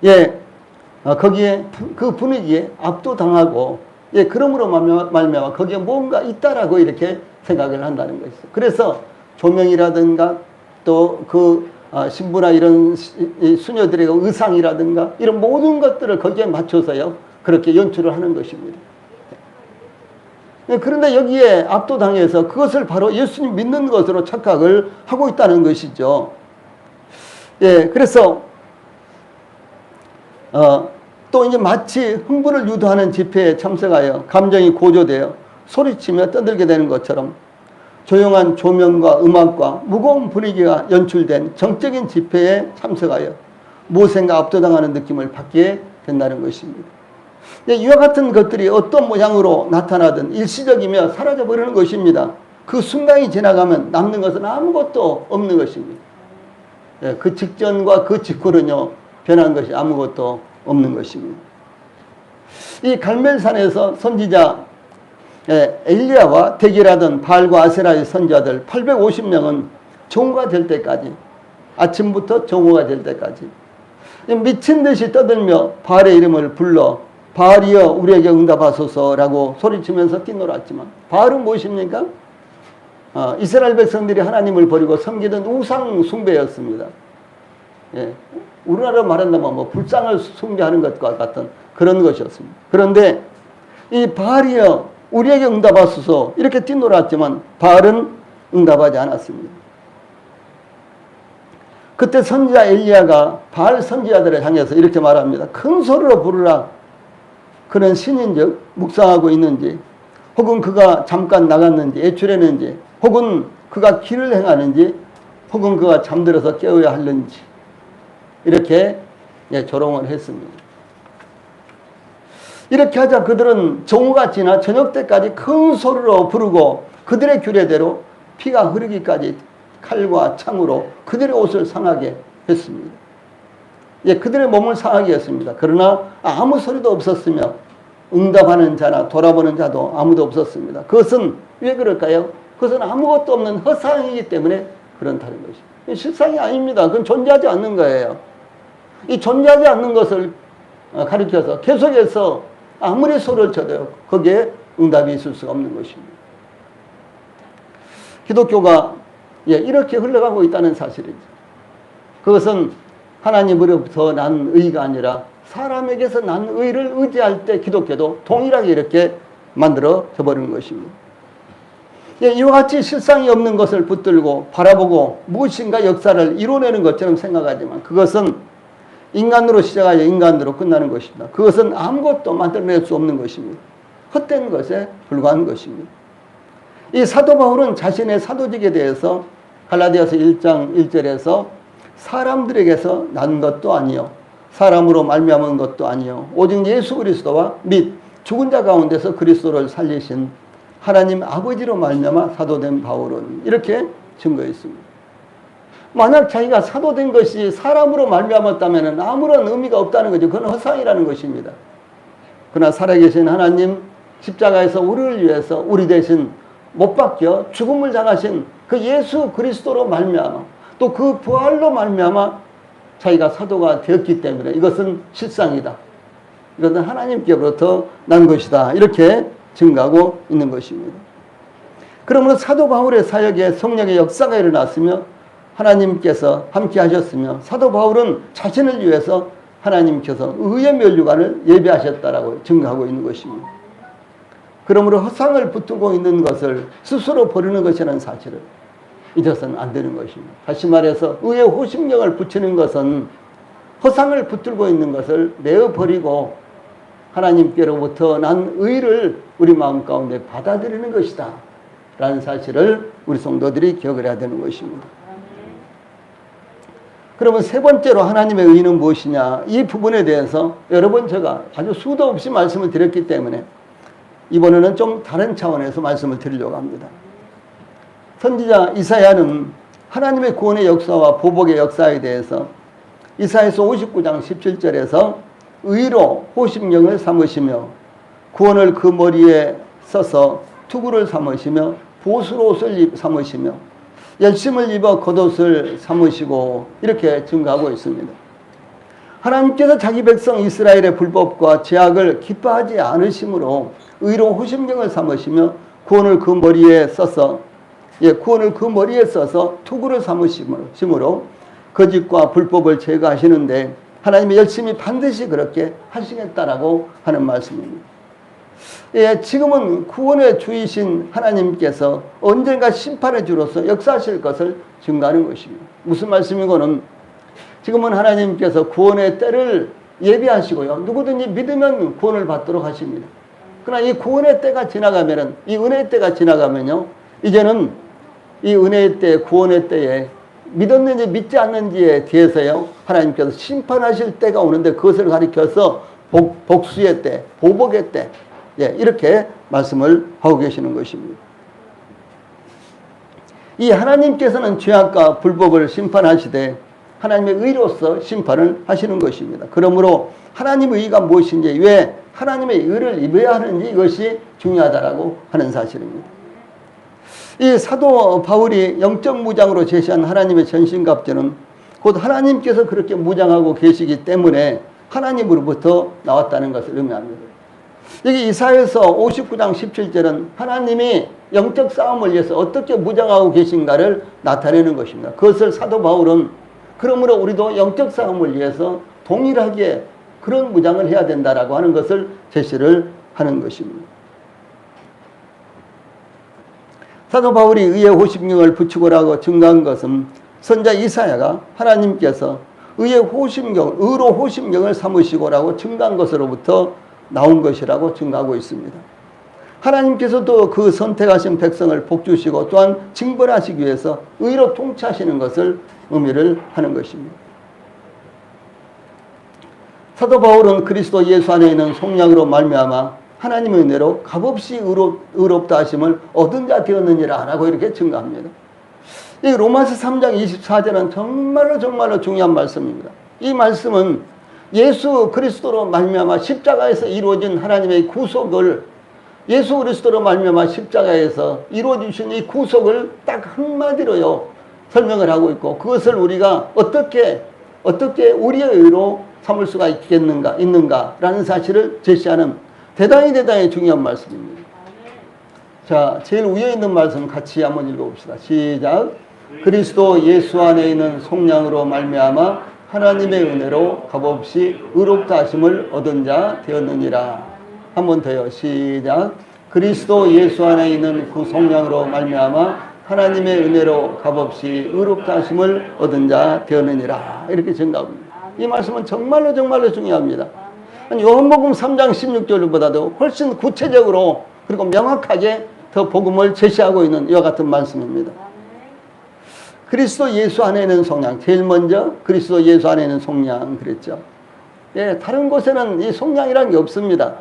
예, 거기에 그 분위기에 압도당하고 예, 그러므로 말미암아 거기에 뭔가 있다라고 이렇게 생각을 한다는 것이죠. 그래서 조명이라든가 또 그 신부나 이런 수녀들의 의상이라든가 이런 모든 것들을 거기에 맞춰서요 그렇게 연출을 하는 것입니다. 그런데 여기에 압도당해서 그것을 바로 예수님 믿는 것으로 착각을 하고 있다는 것이죠. 예, 그래서 또 이제 마치 흥분을 유도하는 집회에 참석하여 감정이 고조되어 소리치며 떠들게 되는 것처럼 조용한 조명과 음악과 무거운 분위기가 연출된 정적인 집회에 참석하여 무엇인가 압도당하는 느낌을 받게 된다는 것입니다. 이와 같은 것들이 어떤 모양으로 나타나든 일시적이며 사라져버리는 것입니다. 그 순간이 지나가면 남는 것은 아무것도 없는 것입니다. 그 직전과 그 직후는요 변한 것이 아무것도 없는 것입니다. 이 갈멜산에서 선지자 엘리야와 대결하던 바알과 아세라의 선지자들 850명은 정오가 될 때까지, 아침부터 정오가 될 때까지 미친 듯이 떠들며 바알의 이름을 불러 바알이여 우리에게 응답하소서라고 소리치면서 뛰놀았지만, 바알은 무엇입니까? 이스라엘 백성들이 하나님을 버리고 섬기던 우상 숭배였습니다. 예, 우리나라로 말한다면 뭐 불상을 숭배하는 것과 같은 그런 것이었습니다. 그런데 이 바알이여 우리에게 응답하소서 이렇게 뛰놀았지만 바알은 응답하지 않았습니다. 그때 선지자 엘리야가 바알 선지자들을 향해서 이렇게 말합니다. 큰 소리로 부르라. 그는 신인즉 묵상하고 있는지, 혹은 그가 잠깐 나갔는지 외출했는지, 혹은 그가 길을 행하는지, 혹은 그가 잠들어서 깨어야 하는지, 이렇게 조롱을 했습니다. 이렇게 하자 그들은 정오가 지나 저녁 때까지 큰 소리로 부르고 그들의 규례대로 피가 흐르기까지 칼과 창으로 그들의 옷을 상하게 했습니다. 예, 그들의 몸을 상하게 했습니다. 그러나 아무 소리도 없었으며 응답하는 자나 돌아보는 자도 아무도 없었습니다. 그것은 왜 그럴까요? 그것은 아무것도 없는 허상이기 때문에 그렇다는 것입니다. 실상이 아닙니다. 그건 존재하지 않는 거예요. 이 존재하지 않는 것을 가리켜서 계속해서 아무리 소리를 쳐도 거기에 응답이 있을 수가 없는 것입니다. 기독교가 이렇게 흘러가고 있다는 사실이죠. 그것은 하나님으로부터 난 의가 아니라 사람에게서 난 의를 의지할 때 기독교도 동일하게 이렇게 만들어져 버리는 것입니다. 이와 같이 실상이 없는 것을 붙들고 바라보고 무엇인가 역사를 이뤄내는 것처럼 생각하지만 그것은 인간으로 시작하여 인간으로 끝나는 것입니다. 그것은 아무것도 만들어낼 수 없는 것입니다. 헛된 것에 불과한 것입니다. 이 사도 바울은 자신의 사도직에 대해서 갈라디아서 1장 1절에서 사람들에게서 난 것도 아니요 사람으로 말미암은 것도 아니요 오직 예수 그리스도와 및 죽은 자 가운데서 그리스도를 살리신 하나님 아버지로 말미암아 사도된 바울은 이렇게 증거했습니다. 만약 자기가 사도된 것이 사람으로 말미암았다면 아무런 의미가 없다는 거죠. 그건 허상이라는 것입니다. 그러나 살아계신 하나님 십자가에서 우리를 위해서 우리 대신 못 박혀 죽음을 당하신 그 예수 그리스도로 말미암아 또 그 부활로 말미암아 자기가 사도가 되었기 때문에 이것은 실상이다. 이것은 하나님께로부터 난 것이다. 이렇게 증거하고 있는 것입니다. 그러므로 사도 바울의 사역에 성령의 역사가 일어났으며 하나님께서 함께 하셨으며 사도 바울은 자신을 위해서 하나님께서 의의 면류관을 예비하셨다라고 증거하고 있는 것입니다. 그러므로 허상을 붙들고 있는 것을 스스로 버리는 것이라는 사실을 잊어서는 안 되는 것입니다. 다시 말해서 의의 호심령을 붙이는 것은 허상을 붙들고 있는 것을 내어버리고 하나님께로부터 난 의를 우리 마음 가운데 받아들이는 것이다 라는 사실을 우리 성도들이 기억을 해야 되는 것입니다. 그러면 세 번째로 하나님의 의는 무엇이냐, 이 부분에 대해서 여러 번 제가 아주 수도 없이 말씀을 드렸기 때문에 이번에는 좀 다른 차원에서 말씀을 드리려고 합니다. 선지자 이사야는 하나님의 구원의 역사와 보복의 역사에 대해서 이사야서 59장 17절에서 의로 호심령을 삼으시며 구원을 그 머리에 써서 투구를 삼으시며 보수로 옷을 삼으시며 열심을 입어 겉옷을 삼으시고 이렇게 증거하고 있습니다. 하나님께서 자기 백성 이스라엘의 불법과 죄악을 기뻐하지 않으심으로 의로 호심경을 삼으시며 구원을 그 머리에 써서 투구를 삼으심으로 거짓과 불법을 제거하시는데 하나님이 열심히 반드시 그렇게 하시겠다라고 하는 말씀입니다. 지금은 구원의 주이신 하나님께서 언젠가 심판의 주로서 역사하실 것을 증거하는 것입니다. 무슨 말씀이고는 지금은 하나님께서 구원의 때를 예비하시고요. 누구든지 믿으면 구원을 받도록 하십니다. 그러나 이 구원의 때가 지나가면은, 이 은혜의 때가 지나가면요, 이제는 이 은혜의 때, 구원의 때에 믿었는지 믿지 않는지에 대해서요, 하나님께서 심판하실 때가 오는데 그것을 가리켜서 복수의 때, 보복의 때, 이렇게 말씀을 하고 계시는 것입니다. 이 하나님께서는 죄악과 불법을 심판하시되 하나님의 의로서 심판을 하시는 것입니다. 그러므로 하나님의 의가 무엇인지, 왜 하나님의 의를 입어야 하는지 이것이 중요하다라고 하는 사실입니다. 이 사도 바울이 영적 무장으로 제시한 하나님의 전신갑주는 곧 하나님께서 그렇게 무장하고 계시기 때문에 하나님으로부터 나왔다는 것을 의미합니다. 여기 이사야서 59장 17절은 하나님이 영적 싸움을 위해서 어떻게 무장하고 계신가를 나타내는 것입니다. 그것을 사도 바울은 그러므로 우리도 영적 싸움을 위해서 동일하게 그런 무장을 해야 된다라고 하는 것을 제시를 하는 것입니다. 사도 바울이 의의 호심경을 붙이고라고 증거한 것은 선자 이사야가 하나님께서 의의 호심경, 의로 호심경을 삼으시고라고 증거한 것으로부터 나온 것이라고 증거하고 있습니다. 하나님께서도 그 선택하신 백성을 복주시고 또한 징벌하시기 위해서 의로 통치하시는 것을 의미를 하는 것입니다. 사도 바울은 그리스도 예수 안에 있는 속량으로 말미암아 하나님의 은혜로 값없이 의롭다 하심을 얻은 자 되었느니라 라고 이렇게 증거합니다. 이 로마서 3장 24절은 정말로 중요한 말씀입니다. 이 말씀은 예수 그리스도로 말미암아 십자가에서 이루어진 하나님의 구속을, 예수 그리스도로 말미암아 십자가에서 이루어주신 이 구속을 딱 한마디로요 설명을 하고 있고, 그것을 우리가 어떻게 우리의 의로 삼을 수가 있는가라는 사실을 제시하는 대단히 중요한 말씀입니다. 자, 제일 위에 있는 말씀 같이 한번 읽어봅시다. 시작. 그리스도 예수 안에 있는 속량으로 말미암아 하나님의 은혜로 값없이 의롭다 하심을 얻은 자 되었느니라. 한 번 더요. 시작. 그리스도 예수 안에 있는 그 속량으로 말미암아 하나님의 은혜로 값없이 의롭다 하심을 얻은 자 되었느니라. 이렇게 증가합니다. 이 말씀은 정말로 중요합니다. 요한복음 3장 16절보다도 훨씬 구체적으로 그리고 명확하게 더 복음을 제시하고 있는 이와 같은 말씀입니다. 그리스도 예수 안에 있는 속량, 제일 먼저 그리스도 예수 안에 있는 속량 그랬죠. 다른 곳에는 이 속량이라는 게 없습니다.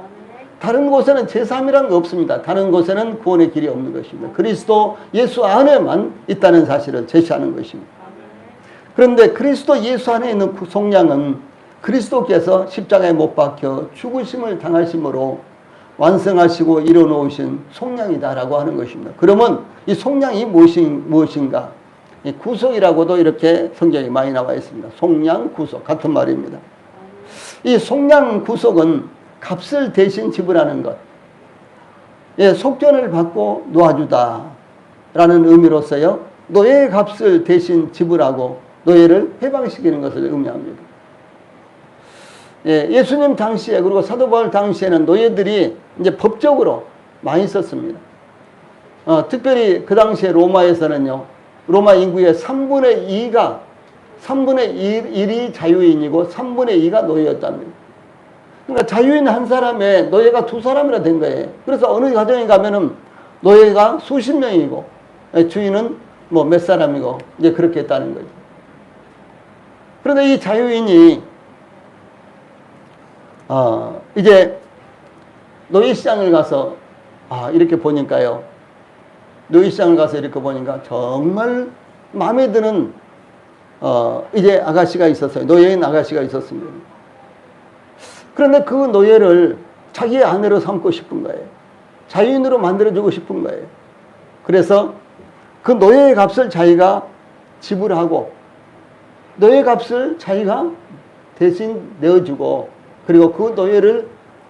다른 곳에는 제3이라는 게 없습니다. 다른 곳에는 구원의 길이 없는 것입니다. 그리스도 예수 안에만 있다는 사실을 제시하는 것입니다. 그런데 그리스도 예수 안에 있는 그 속량은 그리스도께서 십자가에 못 박혀 죽으심을 당하심으로 완성하시고 이뤄놓으신 속량이다라고 하는 것입니다. 그러면 이 속량이 무엇인가? 이 구속이라고도 이렇게 성경에 많이 나와 있습니다. 속량, 구속 같은 말입니다. 이 속량, 구속은 값을 대신 지불하는 것, 속전을 받고 놓아주다 라는 의미로서요, 노예의 값을 대신 지불하고 노예를 해방시키는 것을 의미합니다. 예수님 당시에, 그리고 사도 바울 당시에는 노예들이 이제 법적으로 많이 있었습니다. 특별히 그 당시에 로마에서는요, 로마 인구의 3분의 1이 자유인이고 3분의 2가 노예였답니다. 그러니까 자유인 한 사람에 노예가 2사람이나 된 거예요. 그래서 어느 가정에 가면은 노예가 수십 명이고 주인은 뭐 몇 사람이고 이제 그렇게 했다는 거죠. 그런데 이 자유인이 이제 노예시장을 가서 이렇게 보니까요, 노예시장을 가서 이렇게 보니까 정말 마음에 드는 이제 아가씨가 있었어요. 노예인 아가씨가 있었습니다. 그런데 그 노예를 자기의 아내로 삼고 싶은 거예요. 자유인으로 만들어주고 싶은 거예요. 그래서 그 노예의 값을 자기가 지불하고 노예 값을 자기가 대신 내어주고 그리고 그 노예를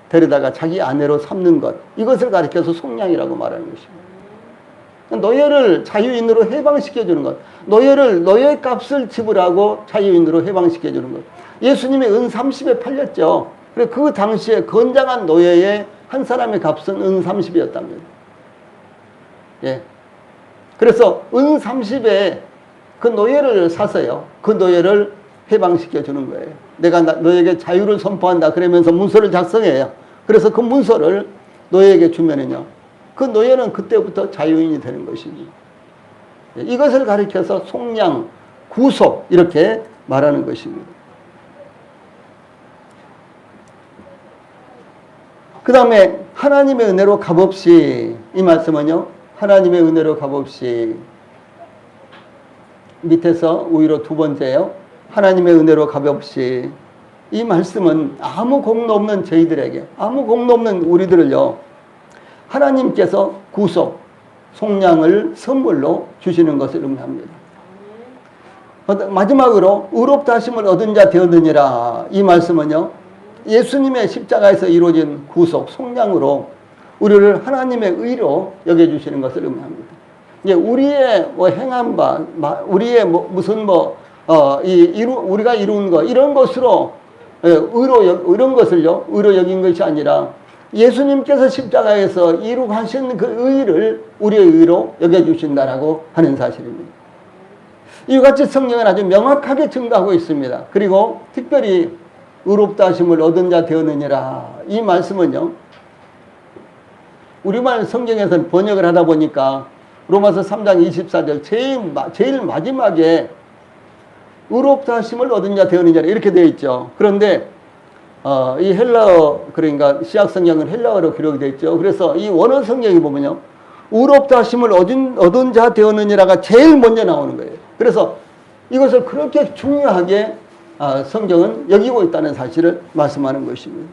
데려다가 자기 아내로 삼는 것, 이것을 가리켜서 속량이라고 말하는 것입니다. 노예를 자유인으로 해방시켜주는 것, 노예 값을 지불하고 자유인으로 해방시켜주는 것. 예수님이 은 30에 팔렸죠. 그래서 그 당시에 건장한 노예의 한 사람의 값은 은 30이었답니다. 예. 그래서 은 30에 그 노예를 사서요, 그 노예를 해방시켜 주는 거예요. 내가 너에게 자유를 선포한다 그러면서 문서를 작성해요. 그래서 그 문서를 노예에게 주면은요, 그 노예는 그때부터 자유인이 되는 것입니다. 이것을 가리켜서 속량, 구속 이렇게 말하는 것입니다. 그 다음에 하나님의 은혜로 값없이, 이 말씀은요, 하나님의 은혜로 값없이, 밑에서 우위로 두 번째요, 하나님의 은혜로 값없이. 이 말씀은 아무 공로 없는 저희들에게, 아무 공로 없는 우리들을요, 하나님께서 구속, 속량을 선물로 주시는 것을 의미합니다. 마지막으로 의롭다 하심을 얻은 자 되었느니라. 이 말씀은요, 예수님의 십자가에서 이루어진 구속, 속량으로 우리를 하나님의 의로 여겨주시는 것을 의미합니다. 우리의 행한 바, 우리의 우리가 이룬 것, 이런 것으로 이런 것을요, 의로 여긴 것이 아니라 예수님께서 십자가에서 이룩하신 그 의를 우리의 의로 여겨주신다라고 하는 사실입니다. 이와 같이 성경은 아주 명확하게 증거하고 있습니다. 그리고 특별히 의롭다 하심을 얻은 자 되었느니라. 이 말씀은요, 우리말 성경에서는 번역을 하다 보니까 로마서 3장 24절 제일 마지막에 의롭다 하심을 얻은 자 되었느니라 이렇게 되어 있죠. 그런데 이 헬라어, 그러니까 시약 성경은 헬라어로 기록이 되어 있죠. 그래서 이 원어 성경에 보면요, 의롭다 하심을 얻은 자 되었느니라가 제일 먼저 나오는 거예요. 그래서 이것을 그렇게 중요하게 성경은 여기고 있다는 사실을 말씀하는 것입니다.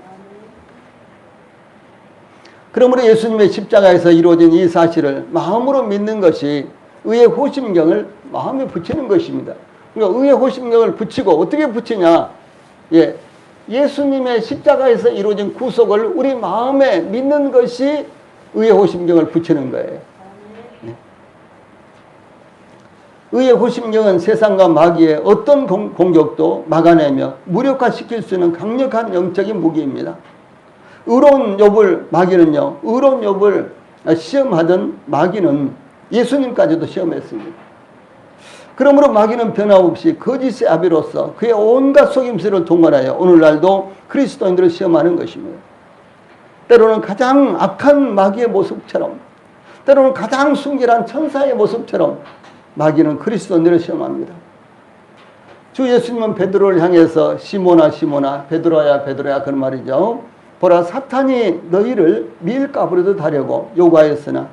그러므로 예수님의 십자가에서 이루어진 이 사실을 마음으로 믿는 것이 의의 호심경을 마음에 붙이는 것입니다. 그러니까 의의 호심경을 붙이고, 어떻게 붙이냐? 예수님의 십자가에서 이루어진 구속을 우리 마음에 믿는 것이 의의 호심경을 붙이는 거예요. 의의 호심경은 세상과 마귀의 어떤 공격도 막아내며 무력화시킬 수 있는 강력한 영적인 무기입니다. 의로운 욥을 마귀는요, 의로운 욥을 시험하던 마귀는 예수님까지도 시험했습니다. 그러므로 마귀는 변함없이 거짓의 아비로서 그의 온갖 속임수를 동원하여 오늘날도 그리스도인들을 시험하는 것입니다. 때로는 가장 악한 마귀의 모습처럼, 때로는 가장 순결한 천사의 모습처럼 마귀는 그리스도인들을 시험합니다. 주 예수님은 베드로를 향해서 시몬아 시몬아 베드로야 베드로야 그런 말이죠. 보라, 사탄이 너희를 밀가부르듯 하려고 요구하였으나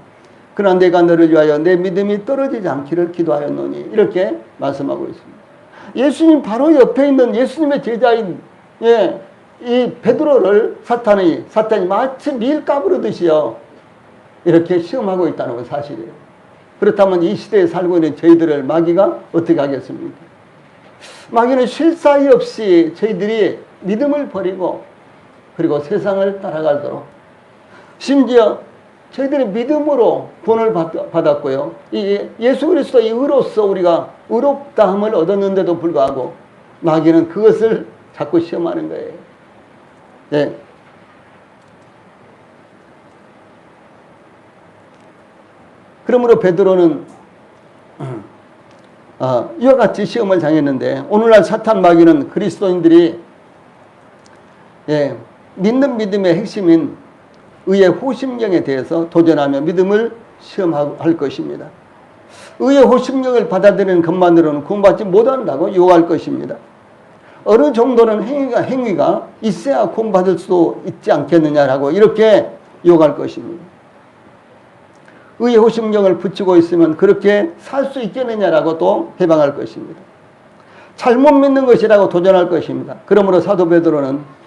그러나 내가 너를 위하여 내 믿음이 떨어지지 않기를 기도하였노니, 이렇게 말씀하고 있습니다. 예수님 바로 옆에 있는 예수님의 제자인 이 베드로를 사탄이 마치 밀가부르듯이요, 이렇게 시험하고 있다는 건 사실이에요. 그렇다면 이 시대에 살고 있는 저희들을 마귀가 어떻게 하겠습니까? 마귀는 쉴 사이 없이 저희들이 믿음을 버리고 그리고 세상을 따라가도록, 심지어 저희들이 믿음으로 구원을 받았고요, 이 예수 그리스도의 의로서 우리가 의롭다함을 얻었는데도 불구하고 마귀는 그것을 자꾸 시험하는 거예요. 네. 그러므로 베드로는 이와 같이 시험을 당했는데, 오늘날 사탄 마귀는 그리스도인들이 믿는 믿음의 핵심인 의의 호심경에 대해서 도전하며 믿음을 시험할 것입니다. 의의 호심경을 받아들이는 것만으로는 구원받지 못한다고 요구할 것입니다. 어느 정도는 행위가 있어야 구원받을 수도 있지 않겠느냐라고 이렇게 요구할 것입니다. 의의 호심경을 붙이고 있으면 그렇게 살 수 있겠느냐라고 또 해방할 것입니다. 잘못 믿는 것이라고 도전할 것입니다. 그러므로 사도 베드로는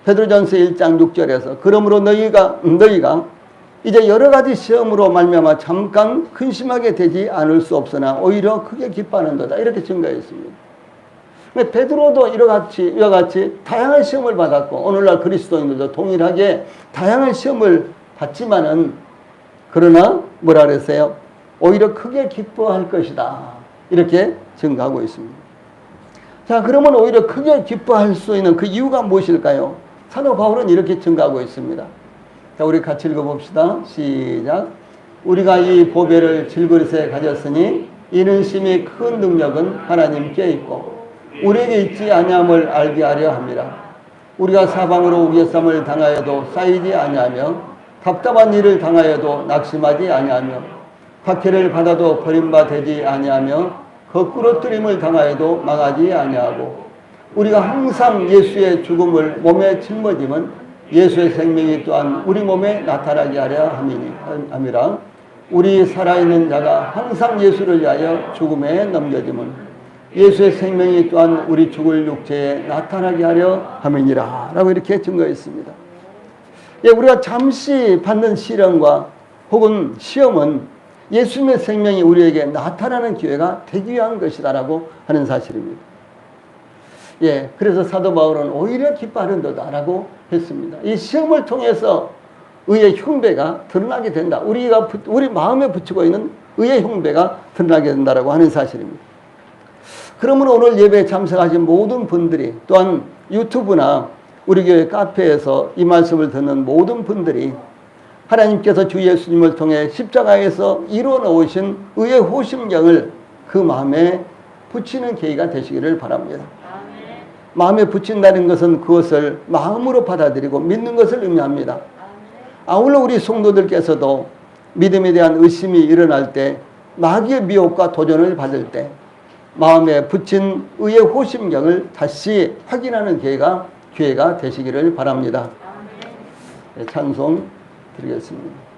베드로전서 1장 6절에서 그러므로 너희가 이제 여러 가지 시험으로 말미암아 잠깐 근심하게 되지 않을 수 없으나 오히려 크게 기뻐하는도다, 이렇게 증거했습니다. 근데 베드로도 이와 같이 다양한 시험을 받았고 오늘날 그리스도인들도 동일하게 다양한 시험을 받지만은 그러나 뭐라 그랬어요? 오히려 크게 기뻐할 것이다. 이렇게 증가하고 있습니다. 자, 그러면 오히려 크게 기뻐할 수 있는 그 이유가 무엇일까요? 사도 바울은 이렇게 증가하고 있습니다. 자, 우리 같이 읽어봅시다. 시작. 우리가 이 보배를 질그릇에 가졌으니 이는 심히 큰 능력은 하나님께 있고 우리에게 있지 아니함을 알게 하려 함이라. 우리가 사방으로 우겨쌈을 당하여도 쌓이지 아니하며 답답한 일을 당하여도 낙심하지 아니하며 박해를 받아도 버림받지 아니하며 거꾸로 뜨림을 당하여도 망하지 아니하고 우리가 항상 예수의 죽음을 몸에 짊어지면 예수의 생명이 또한 우리 몸에 나타나게 하려 함이라. 우리 살아있는 자가 항상 예수를 위하여 죽음에 넘겨짐은 예수의 생명이 또한 우리 죽을 육체에 나타나게 하려 함이니라 라고 이렇게 증거했습니다. 예, 우리가 잠시 받는 시련과 혹은 시험은 예수님의 생명이 우리에게 나타나는 기회가 되기 위한 것이다라고 하는 사실입니다. 예, 그래서 사도 바울은 오히려 기뻐하는도다라고 했습니다. 이 시험을 통해서 의의 흉배가 드러나게 된다. 우리 마음에 붙이고 있는 의의 흉배가 드러나게 된다라고 하는 사실입니다. 그러면 오늘 예배에 참석하신 모든 분들이 또한 유튜브나 우리 교회 카페에서 이 말씀을 듣는 모든 분들이 하나님께서 주 예수님을 통해 십자가에서 이루어 놓으신 의의 호심경을 그 마음에 붙이는 계기가 되시기를 바랍니다. 아멘. 마음에 붙인다는 것은 그것을 마음으로 받아들이고 믿는 것을 의미합니다. 아울러 우리 성도들께서도 믿음에 대한 의심이 일어날 때 마귀의 미혹과 도전을 받을 때 마음에 붙인 의의 호심경을 다시 확인하는 기회가 되시기를 바랍니다. 찬송 드리겠습니다.